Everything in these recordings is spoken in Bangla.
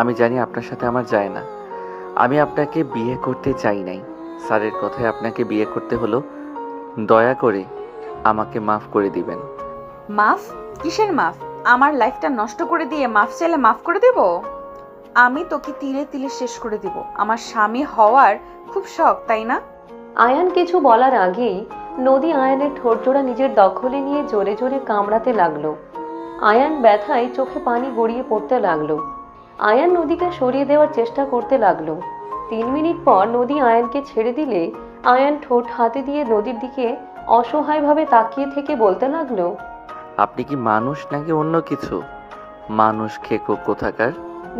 আমি জানি আপনার সাথে আমার যায় না। আমি আপনাকে বিয়ে করতে চাই নাই। স্যারের কথায় আপনাকে বিয়ে করতে হলো। দয়া করে আমাকে মাফ করে দিবেন। মাফ? কিসের মাফ? আমার লাইফটা নষ্ট করে দিয়ে মাফ চাইলে মাফ করে দেব? আমি তোকে তিলে তিলে শেষ করে দিব। আমার স্বামী হওয়ার খুব শখ, তাই না? আয়ান কিছু বলার আগেই নদী আয়ানের ঠোঁটজোড়া নিজের দখলে নিয়ে জোরে জোরে কামড়াতে লাগলো। আয়ান ব্যথায় চোখে পানি গড়িয়ে পড়তে লাগলো। আয়ান নদীকে সরিয়ে দেওয়ার চেষ্টা করতে লাগলো। 3 মিনিট পর নদী আয়ানকে ছেড়ে দিলে আয়ান ঠোঁট হাতে দিয়ে নদীর দিকে অসহায়ভাবে তাকিয়ে থেকে বলতে লাগলো, আপনি কি মানুষ নাকি অন্য কিছু? মানুষ খেকো কোথাকার।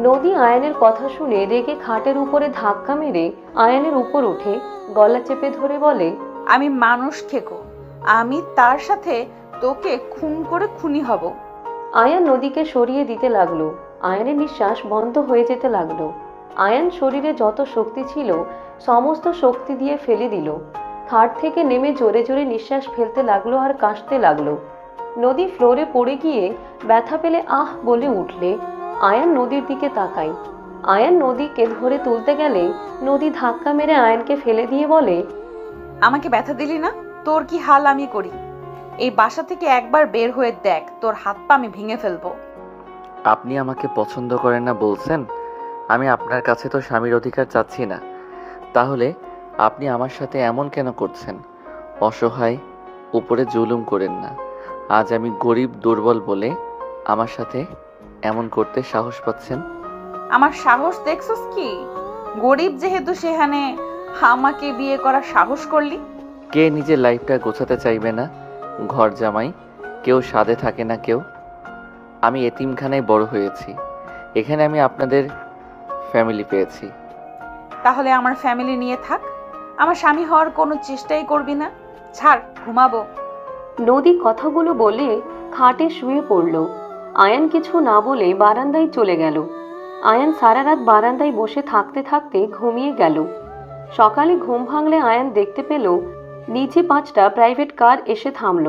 নদী আয়ানের কথা শুনে রেগে খাটের উপরে ধাক্কা মেরে আয়ানের উপর উঠে গলা চেপে ধরে বলে, আমি মানুষ খেকো। আমি তার সাথে তোকে খুন করে খুনি হব। আয়ান নদীকে সরিয়ে দিতে লাগলো। আয়ানের নিঃশ্বাস বন্ধ হয়ে যেতে লাগলো। আয়ান শরীরে যত শক্তি ছিল সমস্ত শক্তি দিয়ে ফেলে দিল। খাট থেকে নেমে জোরে জোরে নিঃশ্বাস ফেলতে লাগলো আর কাশতে লাগলো। নদী ফ্লোরে পড়ে গিয়ে ব্যথা পেলে আহ বলে উঠলে আয়ান নদীর দিকে তাকায়। আয়ান নদীকে ধরে তুলতে গেলে নদী ধাক্কা মেরে আয়ানকে ফেলে দিয়ে বলে, আমাকে ব্যথা দিলি না? তোর কি হাল আমি করি। এই বাসা থেকে একবার বের হয়ে দেখ, তোর হাত পা আমি ভেঙে ফেলবো। আপনি আমাকে পছন্দ করেন না বলছেন। আমি আপনার কাছে তো স্বামীর অধিকার চাচ্ছি না। তাহলে আপনি আমার সাথে এমন কেন করছেন? অসহায় উপরে জুলুম করেন না। আজ আমি গরিব দুর্বল বলে আমার সাথে এমন করতে সাহস পাচ্ছেন? আমার সাহস দেখছস কি? গরিব যেহেতু সেখানে আমাকে বিয়ে করার সাহস করলি? কে নিজের লাইফটা গোছাতে চাইবে না? ঘর জামাই কেউ সাধে থাকে না কেউ। আমি এতিমখানায় বড় হয়েছি। এখানে আমি আপনাদের ফ্যামিলি পেয়েছি। তাহলে আমার ফ্যামিলি নিয়ে থাক। আমার স্বামী হওয়ার কোনো চেষ্টাই করবি না। ছাড়, ঘুমাবো। নদী কথাগুলো বলে খাটে শুয়ে পড়ল। আয়ান কিছু না বলে বারান্দায় চলে গেল। আয়ান সারা রাত বারান্দায় বসে থাকতে থাকতে ঘুমিয়ে গেল। সকালে ঘুম ভাঙলে আয়ান দেখতে পেল নিচে 5টা প্রাইভেট কার এসে থামল।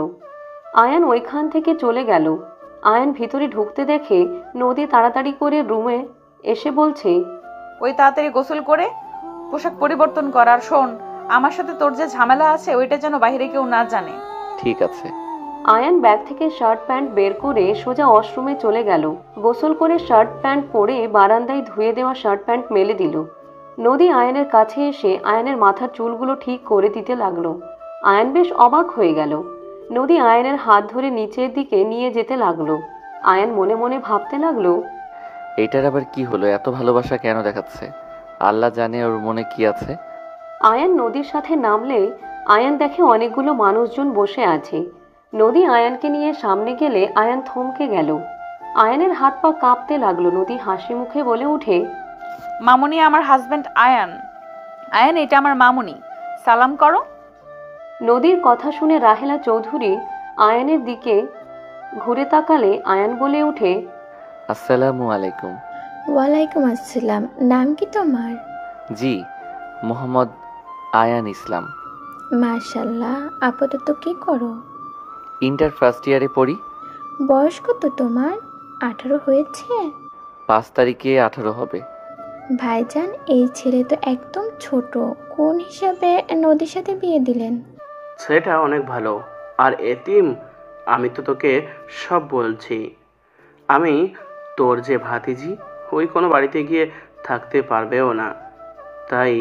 আয়ান ওইখান থেকে চলে গেল। আয়ান ভিতরে ঢুকতে দেখে নদী তাড়াতাড়ি করে রুমে এসে বলছে, ওই তাড়াতাড়ি গোসল করে পোশাক পরিবর্তন কর। আর শোন, আমার সাথে তোর যে ঝামেলা আছে ওইটা যেন বাইরে কেউ না জানে। ঠিক আছে। আয়ান ব্যাগ থেকে শার্ট প্যান্ট বের করে সোজা ওয়াশরুমে চলে গেল। গোসল করে শার্ট প্যান্ট পরে বারান্দায় ধুয়ে দেওয়া শার্ট প্যান্ট মেলে দিল। নদী আয়ানের কাছে এসে আয়ানের মাথার চুলগুলো ঠিক করে দিতে লাগলো। আয়ান বেশ অবাক হয়ে গেল। নদী আয়ানের হাত ধরে নিচের দিকে নিয়ে যেতে লাগলো। আয়ান মনে মনে ভাবতে লাগলো, এটার আবার কি হলো? এত ভালোবাসা কেন দেখাচ্ছে? আল্লাহ জানে ওর মনে কি আছে। আয়ান নদীর সাথে নামলে আয়ান দেখে অনেকগুলো মানুষজন বসে আছে। নদী আয়ানকে নিয়ে সামনে গেলে আয়ান থমকে গেল। আয়ানের হাত পা কাঁপতে লাগলো। নদী হাসি মুখে বলে উঠে, মামুনি আমার হাজবেন্ড আয়ান। আয়ান, এটা আমার মামুনি, সালাম করো। নদীর কথা শুনে রাহেলা চৌধুরী আয়ানের দিকে ঘুরে তাকালে আয়ান বলে উঠে, আসসালামু আলাইকুম। ওয়ালাইকুম আসসালাম। নাম কি তোমার? জি, মোহাম্মদ আয়ান ইসলাম। মাশাআল্লাহ। আপাতত কি করো? ইন্টার ফার্স্ট ইয়ারে পড়ি। বয়স কত তোমার? 18 হয়েছে? 5 তারিখে 18 হবে। ভাইজান, এই ছেলে তো একদম ছোট। কোন হিসাবে নদীর সাথে বিয়ে দিলেন? ছেলেটা অনেক ভালো আর এতিম। আমি তো তোকে সব বলছি। আমি তোর যে ভাতিজি, ওই কোনো বাড়িতে গিয়ে থাকতে পারবেও না, তাই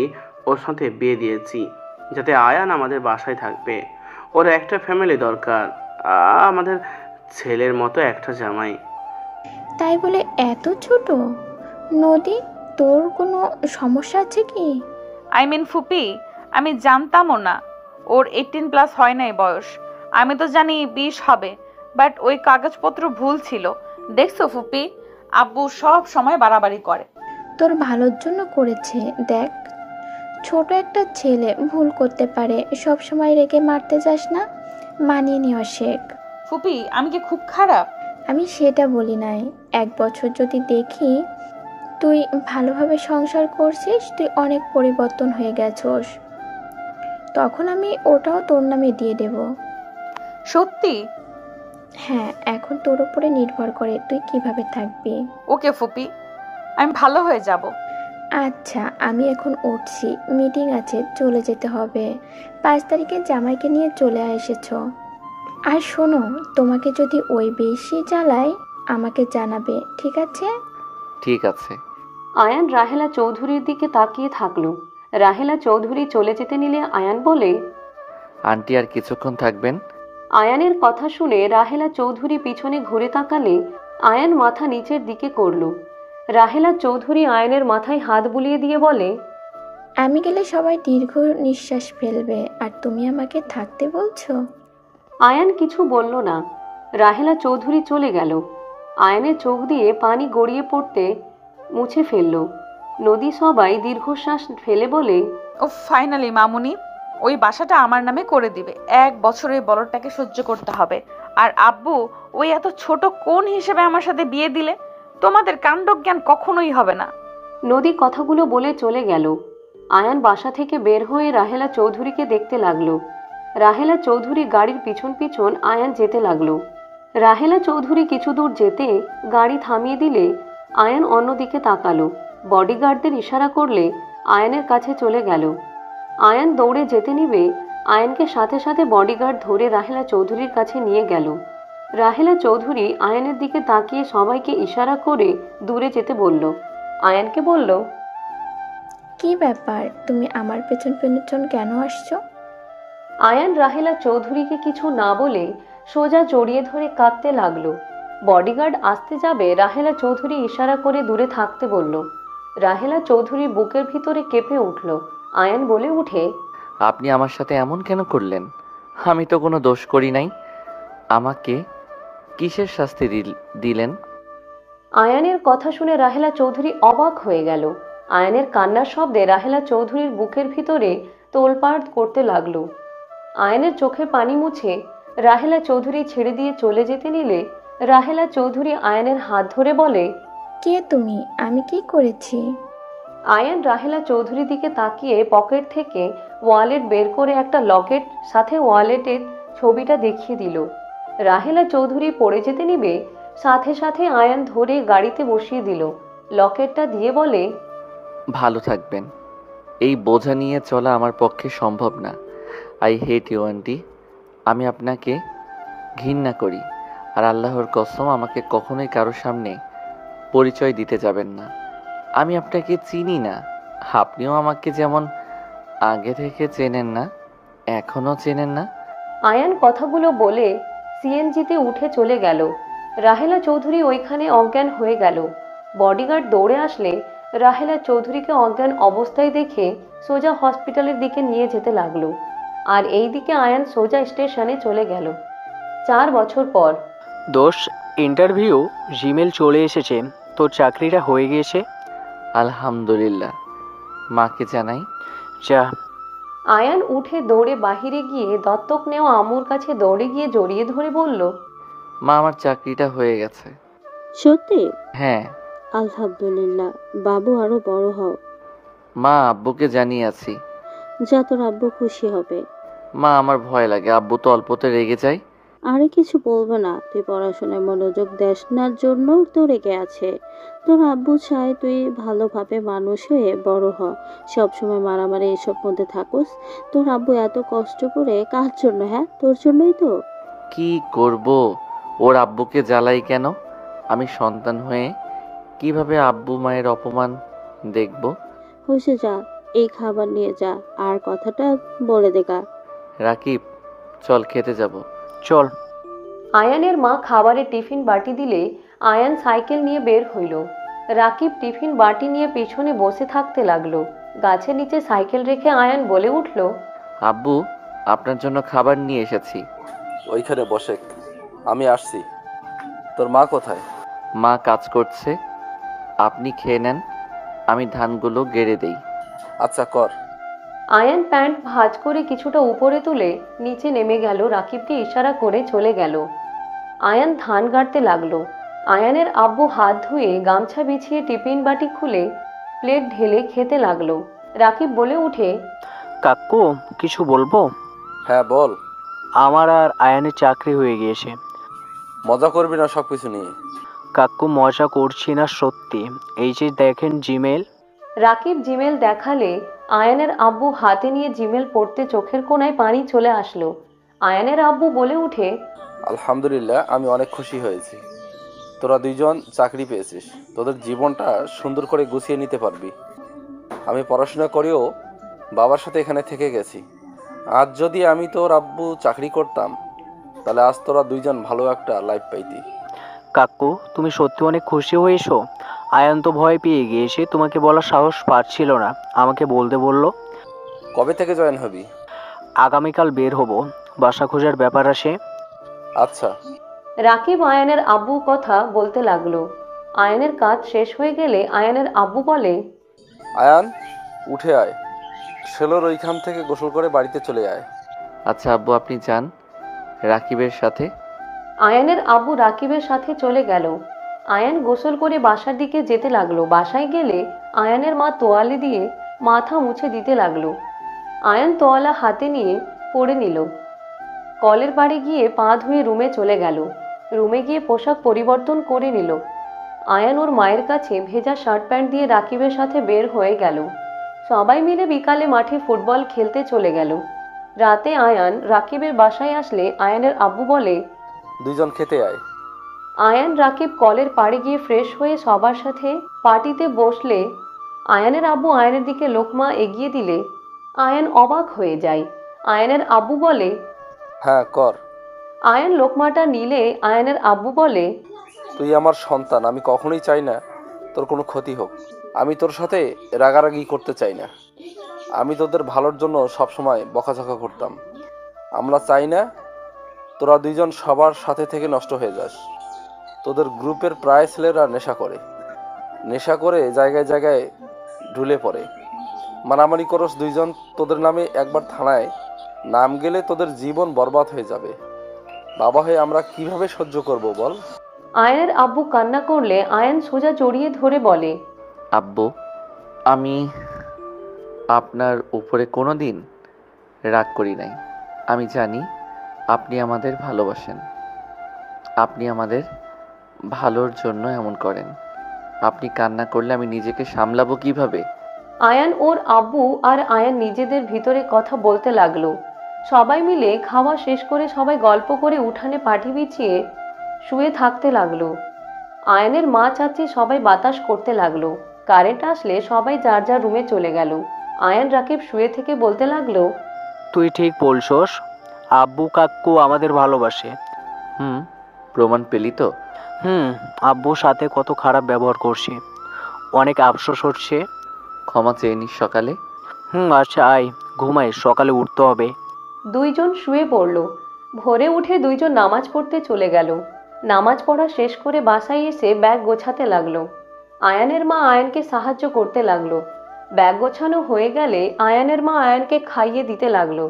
ওর সাথে বিয়ে দিয়েছি যাতে আয়ান আমাদের বাসায় থাকবে। ওর একটা ফ্যামিলি দরকার, আমাদের ছেলের মতো একটা জামাই। তাই বলে এত ছোট? নদী, তোর কোনো সমস্যা আছে কি? আই মিন ফুপি, আমি জানতামও না ওর 18+ হয় নাই বয়স। আমি তো জানি 20 হবে, বাট ওই কাগজপত্র ভুল ছিল। দেখছো ফুপি, আব্বু সব সময় বাড়াবাড়ি করে। তোর ভালোর জন্য করেছে। দেখ, ছোট একটা ছেলে ভুল করতে পারে। সব সময় রেগে মারতে যাস না, মানিয়ে নেওয়া শেখ। ফুপি, আমি কি খুব খারাপ? আমি সেটা বলি নাই। 1 বছর যদি দেখি তুই ভালোভাবে সংসার করছিস, তুই অনেক পরিবর্তন হয়ে গেছস, তখন আমি ওটাও তোর নামে দিয়ে দেব। সত্যি? হ্যাঁ, এখন তোর উপরে নির্ভর করে তুই কিভাবে থাকবি। ওকে ফুপি, আমি ভালো হয়ে যাব। আচ্ছা, আমি এখন উঠছি, মিটিং আছে, চলে যেতে হবে। 5 তারিখে জামাইকে নিয়ে চলে এসেছো। আর শোনো, তোমাকে যদি ওই বেশি জ্বালায় আমাকে জানাবে, ঠিক আছে? ঠিক আছে। আয়ান রাহেলা চৌধুরীর দিকে তাকিয়ে থাকলো। রাহেলা চৌধুরী চলে যেতে নিলে আয়ান বলে, আন্টি আর কিছুক্ষণ থাকবেন? আয়ানের কথা শুনে রাহেলা চৌধুরী পিছনে ঘুরে তাকালে আয়ান মাথা নিচের দিকে করল। রাহেলা চৌধুরী আয়ানের মাথায় হাত বুলিয়ে দিয়ে বলে, আমি গেলে সবাই দীর্ঘ নিঃশ্বাস ফেলবে, আর তুমি আমাকে থাকতে বলছো? আয়ান কিছু বলল না। রাহেলা চৌধুরী চলে গেল। আয়ানের চোখ দিয়ে পানি গড়িয়ে পড়তে মুছে ফেলল। নদী সবাই দীর্ঘশ্বাস ফেলে বলে, ও ফাইনালি মামুনি ওই বাসাটা আমার নামে করে দিবে। 1 বছরের বলটাকে সহ্য করতে হবে। আর আব্বু ওই এত ছোট কোন হিসেবে আমার সাথে বিয়ে দিলে? তোমাদের কাণ্ডজ্ঞান কখনোই হবে না। নদী কথাগুলো বলে চলে গেল। আয়ান বাসা থেকে বের হয়ে রাহেলা চৌধুরীকে দেখতে লাগলো। রাহেলা চৌধুরী গাড়ির পিছন পিছন আয়ান যেতে লাগলো। রাহেলা চৌধুরী কিছু দূর যেতে গাড়ি থামিয়ে দিলে আয়ান অন্যদিকে তাকালো। বডিগার্ডদের ইশারা করলে আয়ানের কাছে চলে গেল। আয়ান দৌড়ে যেতে নিবে, আয়ানকে সাথে সাথে বডিগার্ড ধরে রাহেলা চৌধুরীর কাছে নিয়ে গেল। রাহেলা চৌধুরী আয়ানের দিকে তাকিয়ে সবাইকে ইশারা করে দূরে যেতে বলল। আয়ানকে বলল, কি ব্যাপার, তুমি আমার পেছন পেছন কেন আসছো? আয়ান রাহেলা চৌধুরীকে কিছু না বলে সোজা জড়িয়ে ধরে কাঁদতে লাগলো। বডিগার্ড আসতে যাবে, রাহেলা চৌধুরী ইশারা করে দূরে থাকতে বলল। রাহেলা চৌধুরী বুকের ভিতরে কেঁপে উঠল। আয়ান বলে উঠে, আপনি আমার সাথে এমন কেন করলেন? আমি তো কোনো দোষ করি নাই। আমাকে কিসের শাস্তি দিলেন? আয়ানের কথা শুনে রাহেলা চৌধুরী অবাক হয়ে গেল। আয়ানের কান্নার শব্দে রাহেলা চৌধুরীর বুকের ভিতরে তোলপাড় করতে লাগলো। আয়ানের চোখের পানি মুছে রাহেলা চৌধুরী ছেড়ে দিয়ে চলে যেতে নিলে রাহেলা চৌধুরী আয়ানের হাত ধরে বলে, কে তুমি? আমি কি করেছি? আয়ান রাহেলা চৌধুরীর দিকে তাকিয়ে পকেট থেকে ওয়ালেট বের করে একটা লকেট সাথে ওয়ালেটের ছবিটা দেখিয়ে দিল। রাহেলা চৌধুরী পড়ে যেতে নিবে, সাথে সাথে আয়ান ধরে গাড়িতে বসিয়ে দিল। লকেটটা দিয়ে বলে, ভালো থাকবেন। এই বোঝা নিয়ে চলা আমার পক্ষে সম্ভব না। I hate you aunty. আমি আপনাকে ঘৃণা করি। আর আল্লাহর কসম, আমাকে কখনোই কারোর সামনে পরিচয় দিতে যাবেন না। আমি আপনাকে চিনি না। আপনিও আমাকে যেমন আগে থেকে চেনেন না, এখনও চেনেন না। আয়ান কথাগুলো বলে সিএনজিতে উঠে চলে গেল। রাহেলা চৌধুরী ওইখানে অজ্ঞান হয়ে গেল। বডিগার্ড দৌড়ে আসলে রাহেলা চৌধুরীকে অজ্ঞান অবস্থায় দেখে সোজা হসপিটালের দিকে নিয়ে যেতে লাগলো। আর এই দিকে আয়ান সোজা স্টেশনে চলে গেল। 4 বছর পর। দোষ, ইন্টারভিউ জিমেল চলে এসেছে, তোর চাকরিটা হয়ে গিয়েছে। আলহামদুলিল্লাহ। মাকে জানাই। যা। আয়ান উঠে দৌড়ে বাহিরে গিয়ে দত্তক নেওয়া আম্মুর কাছে দৌড়ে গিয়ে জড়িয়ে ধরে বলল, মা, আমার চাকরিটা হয়ে গেছে। সত্যি? হ্যাঁ। আলহামদুলিল্লাহ, বাবু আরো বড় হও। মা, আব্বুকে জানিয়েছি। যা, তোর আব্বু খুশি হবে। মা, আমার ভয় লাগে, আব্বু তো অল্পতে রেগে যায়। আরে কিছু বলবো না, তুই পড়াশোনায় মনোযোগ দেস নার জন্য তো রেগে আছে। তোর আব্বু চায় তুই ভালোভাবে মানুষ হয়ে বড় হ, সবসময় মারামারি এসব মধ্যে থাকোস। তোর আব্বু এত কষ্ট করে কার জন্য? হ্যাঁ, তোর জন্যই তো। কি করব? ওর আব্বুকে জ্বালাই কেন? আমি সন্তান হয়ে কিভাবে আব্বু মায়ের অপমান দেখব? হয়েছে, যা, এই খাবার নিয়ে যা, আর কথাটা বলে দেখা। রাকিব, চল খেতে যাব। চল। আয়ানের মা খাবারের টিফিন বাটি দিলে আয়ান সাইকেল নিয়ে বের হইল। রাকিব টিফিন বাটি নিয়ে পিছনে বসে থাকতে লাগলো। গাছের নিচে সাইকেল রেখে আয়ান বলে উঠল, আব্বু, আপনার জন্য খাবার নিয়ে এসেছি। ওইখানে বসে, আমি আসছি। তোর মা কোথায়? মা কাজ করছে। আপনি খেয়ে নেন, আমি ধানগুলো গেড়ে দেই। আচ্ছা, কর। আয়ান প্যান্ট ভাঁজ করে কিছুটা উপরে তুলে নিচে নেমে গেল। রাকিবকে ইশারা করে চলে গেল। আয়ান ধান গাড়তে লাগলো। আয়ানের আব্বু হাত ধুয়ে গামছা বিছিয়ে টিফিন বাটি খুলে প্লেট ঢেলে খেতে লাগলো। রাকিব বলে উঠে, কাকু, কিছু বলবো? হ্যাঁ, বল। আমার আর আয়ানের চাকরি হয়ে গিয়েছে। মজা করবি না সব কিছু নিয়ে? কাকু মজা করছি না সত্যি। এই যে দেখেন জিমেল। রাকিব জিমেল দেখালে আয়ানের আব্বু হাতে নিয়ে জিমেল পড়তে চোখের কোণায় পানি চলে আসলো। আয়ানের আব্বু বলে উঠে, আলহামদুলিল্লাহ, আমি অনেক খুশি হয়েছি। তোরা দুইজন চাকরি পেয়েছিস, তোদের জীবনটা সুন্দর করে গুছিয়ে নিতে পারবি। আমি পড়াশোনা করেও বাবার সাথে এখানে থেকে গেছি। আজ যদি আমি তোর আব্বু চাকরি করতাম, তাহলে আজ তোরা দুইজন ভালো একটা লাইফ পাইতি। কাকু তুমি সত্যি অনেক খুশি হয়েছো? আয়ান তো ভয় পেয়ে গিয়েছে, তোমাকে বলার সাহস পাচ্ছিল না, আমাকে বলতে বলল। কবে থেকে জয়েন হবি? আগামীকাল বের হব, বাসা খোঁজার ব্যাপার আসে। আচ্ছা। রাকিব আয়ানের আব্বু কথা বলতে লাগলো। আয়ানের কাজ শেষ হয়ে গেলে আয়ানের আব্বু বলে, আয়ান, উঠে আয়, ছেলের ওইখান থেকে গোসল করে বাড়িতে চলে আয়। আচ্ছা আব্বু, আপনি যান রাকিবের সাথে। আয়ানের আব্বু রাকিবের সাথে চলে গেল। আয়ান গোসল করে বাসার দিকে যেতে লাগলো। বাসায় গেলে আয়ানের মা তোয়ালে দিয়ে মাথা মুছে দিতে লাগলো। আয়ান তোয়ালা হাতে নিয়ে পড়ে নিল। কলের পাড়ে গিয়ে পা ধুয়ে রুমে চলে গেল। রুমে গিয়ে পোশাক পরিবর্তন করে নিল। আয়ান ওর মায়ের কাছে ভেজা শার্ট প্যান্ট দিয়ে রাকিবের সাথে বের হয়ে গেল। সবাই মিলে বিকালে মাঠে ফুটবল খেলতে চলে গেল। রাতে আয়ান রাকিবের বাসায় আসলে আয়ানের আব্বু বলে, দুইজন খেতে আয়। আয়ান রাকিব কলের পাড়ে গিয়ে ফ্রেশ হয়ে সবার সাথে পার্টিতে বসলে আয়ানের আব্বু আয়ানের দিকে লোকমা এগিয়ে দিলে আয়ান অবাক হয়ে যায়। আয়ানের আব্বু বলে, হ্যাঁ কর। আয়ান লোকমাটা নিলে আয়ানের আব্বু বলে, তুই আমার সন্তান, আমি কখনোই চাই না তোর কোনো ক্ষতি হোক। আমি তোর সাথে রাগারাগি করতে চাই না। আমি তোদের ভালোর জন্য সবসময় বকাঝকা করতাম। আমরা চাই না তোরা দুইজন সবার সাথে থেকে নষ্ট হয়ে যাস। তোদের গ্রুপের প্রায় ছেলেরা নেশা করে জায়গায় জায়গায় ঢুলে পড়ে। মারামারি করস দুইজন, তোদের নামে একবার থানায় নাম গেলে তোদের জীবন বরবাদ হয়ে যাবে। বাবা হয়ে আমরা কিভাবে সহ্য করব বল? আয়ানের আব্বু কান্না করলে আয়ান সোজা জড়িয়ে ধরে বলে, আব্বু, আমি আপনার উপরে কোনো দিন রাগ করি নাই। আমি জানি আপনি আমাদের ভালোবাসেন। আপনি আমাদের ভালোর জন্য এমন করেন। আপনি কান্না করলে আমি নিজেকে সামলাবো কিভাবে? আয়ান ওর আব্বু আর আয়ান নিজেদের ভিতরে কথা বলতে লাগলো। সবাই মিলে খাওয়া শেষ করে সবাই গল্প করে উঠানে পাটি বিছিয়ে শুয়ে থাকতে লাগলো। আয়ানের মা চাচি সবাই বাতাস করতে লাগলো। কারেন্ট আসলে সবাই যার যার রুমে চলে গেল। আয়ান রাকিব শুয়ে থেকে বলতে লাগলো, তুই ঠিক বলছস, আব্বু কাকু আমাদের ভালোবাসে। প্রমাণ পেলি তো? আব্বুর সাথে কত খারাপ ব্যবহার করছে, অনেক আফসোস হচ্ছে। ক্ষমা চেয়ে নিস সকালে। আচ্ছা আয় ঘুমাই, সকালে উঠতে হবে। দুইজন শুয়ে পড়ল। ভোরে উঠে দুইজন নামাজ পড়তে চলে গেল। নামাজ পড়া শেষ করে বাসায় এসে ব্যাগ গোছাতে লাগলো। আয়ানের মা আয়ানকে সাহায্য করতে লাগলো। ব্যাগ গোছানো হয়ে গেলে আয়ানের মা আয়ানকে খাইয়ে দিতে লাগলো।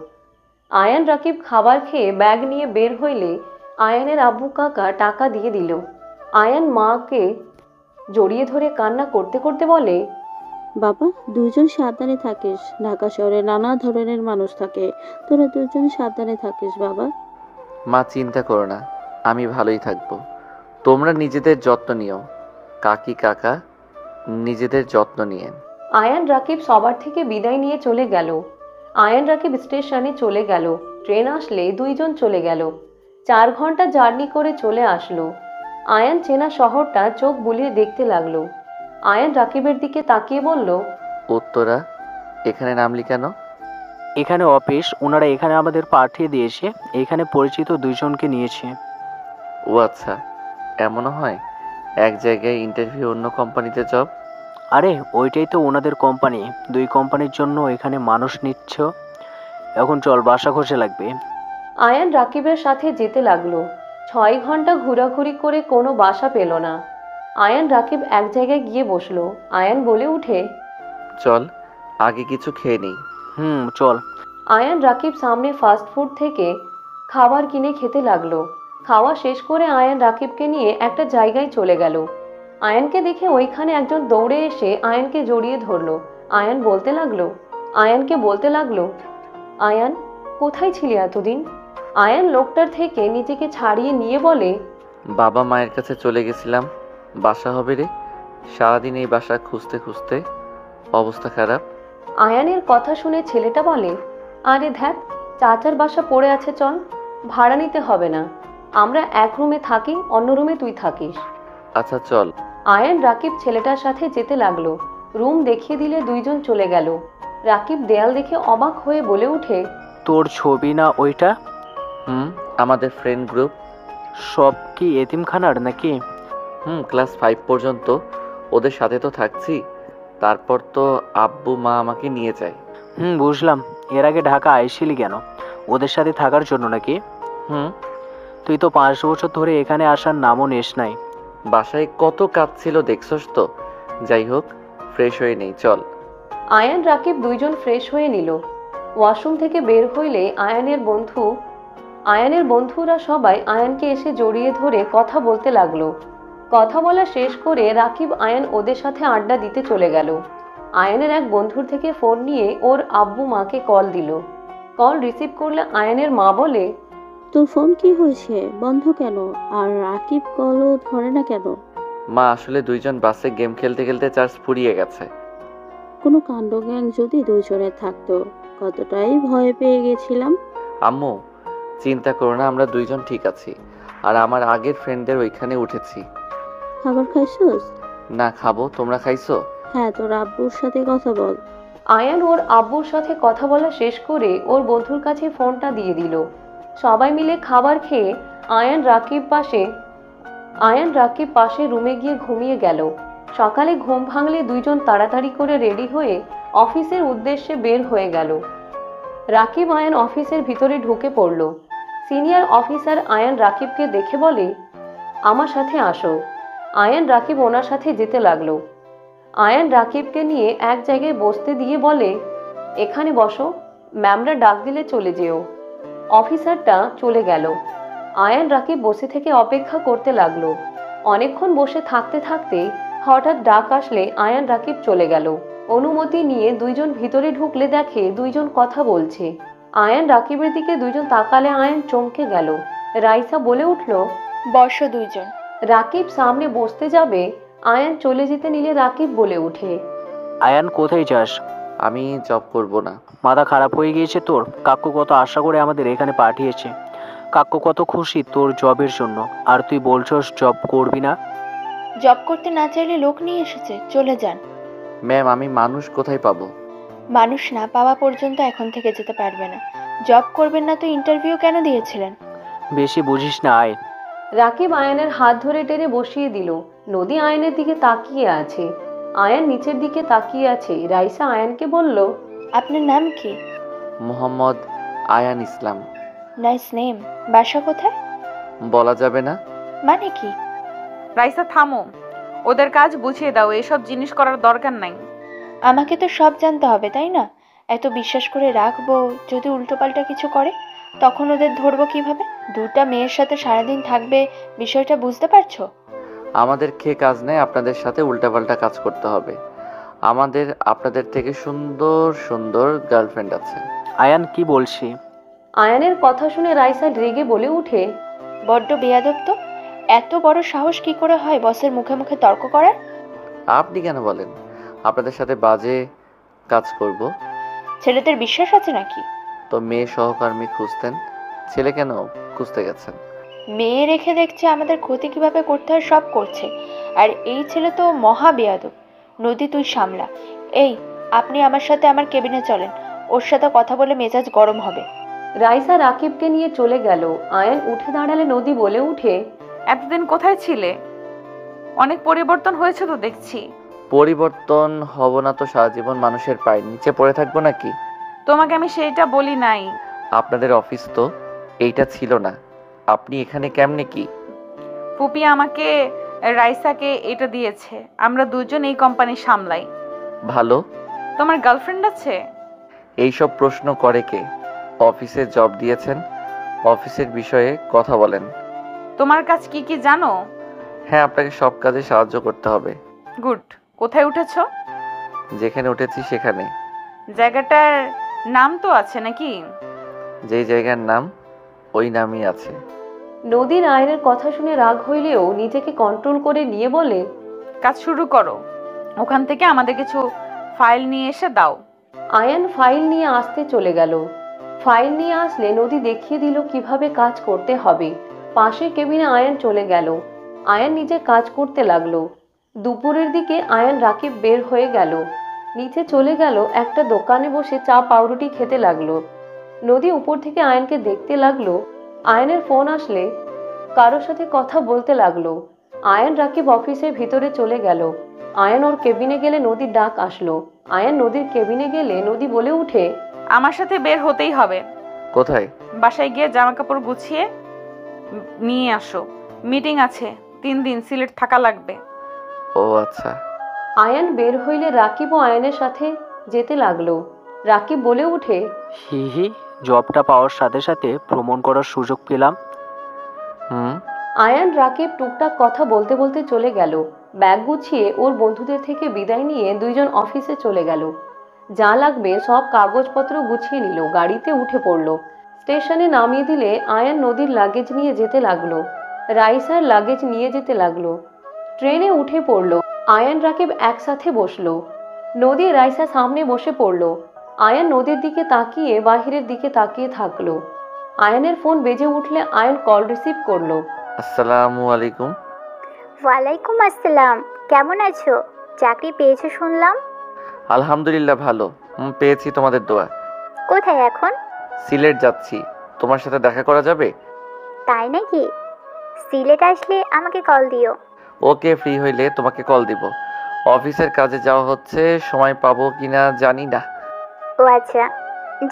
আয়ান রাকিব খাবার খেয়ে ব্যাগ নিয়ে বের হইলে আয়ানের আব্বু কাকা টাকা দিয়ে দিল। আয়ান মাকে জড়িয়ে ধরে কান্না করতে করতে বলে, বাবা, দুজন সাবধানে থাকিস। ঢাকা শহরে নানা ধরনের মানুষ থাকে, তোরা দুজন সাবধানে থাকিস বাবা। মা চিন্তা করো না, আমি ভালোই থাকবো। তোমরা নিজেদের যত্ন নিও। কাকি কাকা নিজেদের যত্ন নিয়েন। আয়ান রাকিব সবার থেকে বিদায় নিয়ে চলে গেল। আয়ান রাকিব স্টেশনে চলে গেল। ট্রেন আসলে দুইজন চলে গেল। 4 ঘন্টা জার্নি করে চলে আসলো। আয়ান চেনা শহরটা চোখ বুলিয়ে দেখতে লাগলো। আয়ান রাকিবের দিকে তাকিয়ে বলল, উত্তরা, এখানে নামলি কেন? এখানে অফিস, ওনারা এখানে আমাদের পাঠিয়ে দিয়েছে। এখানে পরিচিত দুইজনকে নিয়েছে। ও আচ্ছা, এমনও হয়। এক জায়গায় ইন্টারভিউ, অন্য কোম্পানিতে জব। আরে ওইটাই তো ওনাদের কোম্পানি, 2 কোম্পানির জন্য এখানে মানুষ নিচ্ছ। এখন চল, বাসা খোঁজা লাগবে। আয়ান রাকিবের সাথে যেতে লাগলো। 6 ঘন্টা ঘোরাঘুরি করে কোনো বাসা পেল না। আয়ান রাকিব এক জায়গায় গিয়ে বসলো। আয়ান বলে উঠে, চল আগে কিছু খেয়ে নেই। চল। আয়ান রাকিব সামনে ফাস্ট ফুড থেকে খাবার কিনে খেতে লাগলো। খাওয়া শেষ করে আয়ান রাকিবকে নিয়ে একটা জায়গায় চলে গেল। আয়ানকে দেখে ওইখানে একজন দৌড়ে এসে আয়ানকে জড়িয়ে ধরলো। আয়ানকে বলতে লাগলো, আয়ান, কোথায় ছিলি এতদিন? আয়ান লোকটার থেকে নিজেকে ছাড়িয়ে নিয়ে বলে, বাবা মায়ের কাছে চলে গেছিলাম। বাসা হবে রে, সারাদিন এই বাসা খুঁজতে খুঁজতে অবস্থা খারাপ। আয়ানের কথা শুনে ছেলেটা বলে, আরে ধ্যাত, চাচার বাসা পড়ে আছে, চল, ভাড়া নিতে হবে না, আমরা এক রুমে থাকি, অন্য রুমে তুই থাকিস। আচ্ছা চল। আয়ান রাকিব ছেলেটার সাথে যেতে লাগলো। রুম দেখিয়ে দিলে দুইজন চলে গেল। রাকিব দেয়াল দেখে অবাক হয়ে বলে ওঠে, তোর ছবি না ওইটা? আমাদের ফ্রেন্ড গ্রুপ। সব কি এতিমখানার নাকি? ক্লাস 5 পর্যন্ত ওদের সাথে তো থাকছি, তারপর তো আব্বু মা আমাকে নিয়ে যায়। বুঝলাম। এর আগে ঢাকা আইসিলি কেন? ওদের সাথে থাকার জন্য নাকি? তুই তো 5 বছর ধরে এখানে আসার নামও নিস নাই। বাসায় কত কাজ ছিল দেখছস তো। যাই হোক, ফ্রেশ হয়ে নেই, চল। আয়ান রাকিব দুইজন ফ্রেশ হয়ে নিল। ওয়াশরুম থেকে বের হইলে আয়ানের বন্ধুরা সবাই আয়ানকে এসে জড়িয়ে ধরে কথা বলতে লাগলো। কথা বলা শেষ করে রাকিব আয়ান ওদের সাথে আড্ডা দিতে চলে গেল। আয়ানের এক বন্ধুর থেকে ফোন নিয়ে ওর আব্বু মাকে কল দিল। কল রিসিভ করলে আয়ানের মা বলে, তোর ফোন কি হয়েছে, বন্ধ কেন? আর রাকিব কলও ধরে না কেন? মা, আসলে দুইজন বাসে গেম খেলতে খেলতে চার্জ ফুরিয়ে গেছে। কোনো কাণ্ডজ্ঞান যদি দুইজনে থাকতো, কতটাই ভয় পেয়ে গেছিলাম। আম্মু, চিন্তা করো না, আমরা দুইজন ঠিক আছি। আর আমার আগের ফ্রেন্ডদের ওইখানে উঠেছি। খাবার খাইছস? না, খাবো। তোমরা খাইছো? হ্যাঁ, তোর আব্বুর সাথে কথা বল। আয়ান ওর আব্বুর সাথে কথা বলা শেষ করে ওর বন্ধুর কাছে ফোনটা দিয়ে দিল। সবাই মিলে খাবার খেয়ে আয়ান রাকিব পাশে রুমে গিয়ে ঘুমিয়ে গেল। সকালে ঘুম ভাঙলে দুইজন তাড়াতাড়ি করে রেডি হয়ে অফিসের উদ্দেশ্যে বের হয়ে গেল। রাকিব আয়ান অফিসের ভিতরে ঢুকে পড়ল। সিনিয়র অফিসার আয়ান রাকিবকে দেখে বলে, আমার সাথে আসো। আয়ান রাকিব ওনার সাথে যেতে লাগলো। আয়ান রাকিবকে নিয়ে এক জায়গায় বসতে দিয়ে বলে, এখানে বসো, ম্যামরা ডাক দিলে চলে যেও। অফিসারটা চলে গেল। আয়ান রাকিব বসে থেকে অপেক্ষা করতে লাগলো। অনেকক্ষণ বসে থাকতে থাকতে হঠাৎ ডাক আসলে আয়ান রাকিব চলে গেল। অনুমতি নিয়ে দুইজন ভিতরে ঢুকলে দেখে দুইজন কথা বলছে। আয়ান রাকিবের দিকে দুইজন তাকালে আয়ান চমকে গেল। রাইসা বলে উঠল, বসো দুইজন। রাকিব সামনে বসতে যাবে, আয়ান চলে যেতে নিলে রাকিব বলে ওঠে, আয়ান, কোথায় যাস? আমি জব করব না। মাথা খারাপ হয়ে গিয়েছে তোর? কাকু কত আশা করে আমাদের এখানে পাঠিয়েছে। কাকু কত খুশি তোর জবের জন্য, আর তুই বলছস জব করবি না? জব করতে না চাইলে লোক নিয়ে এসেছে, চলে যান। ম্যাম, আমি মানুষ কোথায় পাবো? মানুষ না পাওয়া পর্যন্ত এখন থেকে যেতে পারবে না। জব করবেন না তো ইন্টারভিউ কেন দিয়েছিলেন? বেশি বুঝিস না, আয়। রাকিব আয়ানের হাত ধরে টেনে বসিয়ে দিল। নদী আয়ানের দিকে তাকিয়ে আছে, আয়ান নিচের দিকে তাকিয়ে আছে। রাইসা আয়ানকে বলল, আপনার নাম কি? মোহাম্মদ আয়ান ইসলাম। Nice name. বাসা কোথায়? বলা যাবে না। মানে কি? রাইসা, থামো, ওদের কাজ বুঝিয়ে দাও, এসব জিনিস করার দরকার নাই। আমাকে তো সব জানতে হবে, তাই না? এত বিশ্বাস করে রাখবো, যদি উল্টোপাল্টা কিছু করে তখন ওদের ধরবো কিভাবে? দুটা মেয়ের সাথে সারাদিন থাকবে, বিষয়টা বুঝতে পারছো? আমাদের খেয়ে কাজ নেই, আপনাদের সাথে উল্টাপাল্টা কাজ করতে হবে। আমাদের আপনাদের থেকে সুন্দর সুন্দর গার্লফ্রেন্ড আছে। আয়ান, কি বলছি? আয়ানের কথা শুনে রাইসা রেগে বলে উঠে, বড্ড বেয়াদব তো। এত বড় সাহস কি করে হয় বসের মুখে মুখে তর্ক করার? আপনি কেন বলেন? আপনাদের সাথে বাজে কাজ করব? ছেলেদের বিশ্বাস আছে নাকি? তো মেয়ে সহকর্মী খুঁজতেন, ছেলে কেন খুঁজতে গেছেন? মেয়ে রেখে দেখছে আমাদের ক্ষতি কিভাবে করতে হয় সব করছে, আর এই ছেলে তো মহা বেয়াদব। নদী, তুই সামলা। এই, আপনি আমার সাথে আমার কেবিনে চলেন, ওর সাথে কথা বলে মেজাজ গরম হবে। রাইসা রাকিবকে নিয়ে চলে গেল। আয়ান উঠে দাঁড়ালে নদী বলে উঠে, এতদিন কোথায় ছিলে? অনেক পরিবর্তন হয়েছে তো দেখছি। পরিবর্তন হব না তো সারা জীবন মানুষের পায়ের নিচে পড়ে থাকবো নাকি? তোমাকে আমি সেইটা বলি নাই। আপনাদের অফিস তো এইটা ছিল না, আপনি এখানে কেমনে কি? ফুপি আমাকে রাইসাকে এটা দিয়েছে, আমরা দুজন এই কোম্পানি সামলাই। ভালো। তোমার গার্লফ্রেন্ড আছে? এইসব প্রশ্ন করে কে? অফিসে জব দিয়েছেন, অফিসের বিষয়ে কথা বলেন। তোমার কাজ কি কি জানো? হ্যাঁ, আপনাকে সব কাজে সাহায্য করতে হবে। গুড। কোথায় উঠেছো? যেখানে উঠেছি সেখানে। জায়গাটার নাম তো আছে নাকি? যেই জায়গার নাম ওই নামই আছে। নদীর আয়নের কথা শুনে রাগ হইলেও নিজেকে কন্ট্রোল করে নিয়ে বলে, কাজ শুরু করো। ওখান থেকে আমাদের কিছু ফাইল নিয়ে এসে দাও। আয়ান ফাইল নিয়ে আসতে চলে গেল। ফাইল নিয়ে আসলে নদী দেখিয়ে দিল কিভাবে কাজ করতে হবে। পাশের কেবিনে আয়ান চলে গেল। আয়ান নিজে কাজ করতে লাগলো। দুপুরের দিকে আয়ান রাকিব বের হয়ে গেল। নিচে চলে গেল, একটা দোকানে বসে চা পাউরুটি খেতে লাগলো। নদী উপর থেকে আয়ানকে দেখতে লাগলো। আয়ানের ফোন আসলে কারোর সাথে কথা বলতে লাগলো। আয়ান রাকিব অফিসের ভিতরে চলে গেল। আয়ান ওর কেবিনে গেলে নদীর ডাক আসলো। আয়ান নদীর কেবিনে গেলে নদী বলে উঠে, আমার সাথে বের হতেই হবে। কোথায়? বাসায় গিয়ে জামা কাপড় গুছিয়ে নিয়ে আসো। মিটিং আছে, 3 দিন সিলেট থাকা লাগবে। ও আচ্ছা। আয়ান বের হইলে রাকিব ও আয়ানের সাথে যেতে লাগলো। রাকিব বলে উঠে, হি হি, জবটা পাওয়ার সাথে সাথে ভ্রমণ করার সুযোগ পেলাম। হুম। আয়ান রাকিব টুকটাক কথা বলতে বলতে চলে গেল। ব্যাগ গুছিয়ে ওর বন্ধুদের থেকে বিদায় নিয়ে দুইজন অফিসে চলে গেল। যা লাগবে সব কাগজপত্র গুছিয়ে নিল, গাড়িতে উঠে পড়ল। স্টেশনে নামিয়ে দিলে আয়ান নদীর লাগেজ নিয়ে যেতে লাগলো। রাইসার লাগেজ নিয়ে যেতে লাগলো। ট্রেনে উঠে পড়ল। আয়ান রাকিব একসাথে বসলো। নদী রাইসা সামনে বসে পড়ল। আয়ান নদীর দিকে তাকিয়ে বাহিরের দিকে তাকিয়ে থাকলো। আয়ানের ফোন বেজে উঠলে আয়ান কল রিসিভ করলো। আসসালামু আলাইকুম। ওয়ালাইকুম আসসালাম। কেমন আছো? চাকরি পেয়েছো শুনলাম। আলহামদুলিল্লাহ ভালো। পেয়েছি তোমাদের দোয়া। কোথায় এখন? সিলেট যাচ্ছি, তোমার সাথে দেখা করা যাবে? তাই নাকি? সিলেট আসলে আমাকে কল দিও। ওকে, ফ্রি হইলে তোমাকে কল দিব। অফিসের কাজে যাওয়া হচ্ছে, সময় পাবো কিনা জানি না। ও আচ্ছা,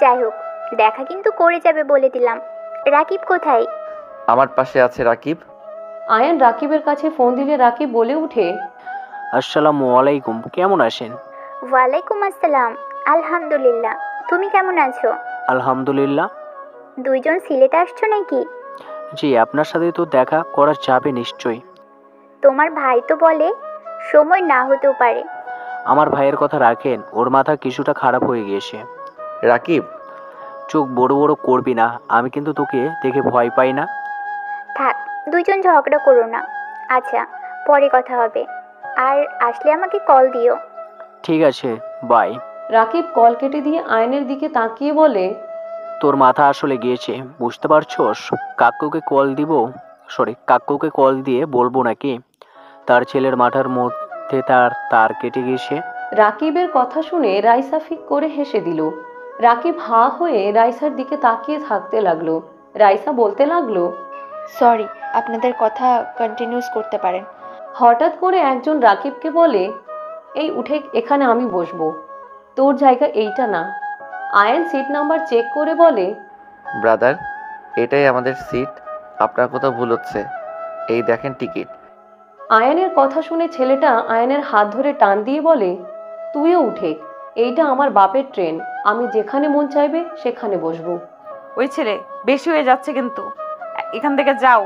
যাই হোক, দেখা কিন্তু করে যাবে বলে দিলাম। রাকিব কোথায়? আমার পাশে আছে রাকিব। আয়ান রাকিবের কাছে ফোন দিলে রাকিব বলে উঠে, আসসালামু আলাইকুম, কেমন আছেন? ওয়ালাইকুম আসসালাম। আলহামদুলিল্লাহ, তুমি কেমন আছো? আলহামদুলিল্লাহ। দুইজন সিলেট আসছো নাকি? জি, আপনার সাথে তো দেখা করা যাবে নিশ্চয়ই। তোমার ভাই তো বলে সময় না হতেও পারে। আমার ভাইয়ের কথা রাখেন, ওর মাথা কিছুটা খারাপ হয়ে গিয়েছে। রাকিব, চোখ বড় বড় করবি না, আমি কিন্তু তোকে দেখে ভয় পাই না। থাক, দুইজন ঝগড়া করো না। আচ্ছা, পরে কথা হবে। আর আসলে আমাকে কল দিও। ঠিক আছে, বাই। রাকিব কল কেটে দিয়ে আয়নের দিকে তাকিয়ে বলে, তোর মাথা আসলে গিয়েছে, বুঝতে পারছোস? কাকুকে কল দিয়ে বলবো নাকি তার ছেলের মাথার মধ্যে তার কেটে গিয়েছে? রাকিবের কথা শুনে রাইসা ফিক করে হেসে দিল। রাকিব হা হয়ে রাইসার দিকে তাকিয়ে থাকতে লাগলো। রাইসা বলতে লাগলো, সরি, আপনাদের কথা কন্টিনিউস করতে পারেন। হঠাৎ করে একজন রাকিবকে বলে, এই উঠে, এখানে আমি বসবো, তোর জায়গা এইটা না। আয়ান সিট নাম্বার চেক করে বলে, ব্রাদার, এটাই আমাদের সিট, আপনার কোথাও ভুল হচ্ছে। এই দেখেন টিকিট। আয়ানের কথা শুনে ছেলেটা আয়ানের হাত ধরে টান দিয়ে বলে, তুইও উঠে, এইটা আমার বাপের ট্রেন, আমি যেখানে মন চাইবে সেখানে বসবো। ওই ছেলে বেশি হয়ে যাচ্ছে কিন্তু, এখান থেকে যাও।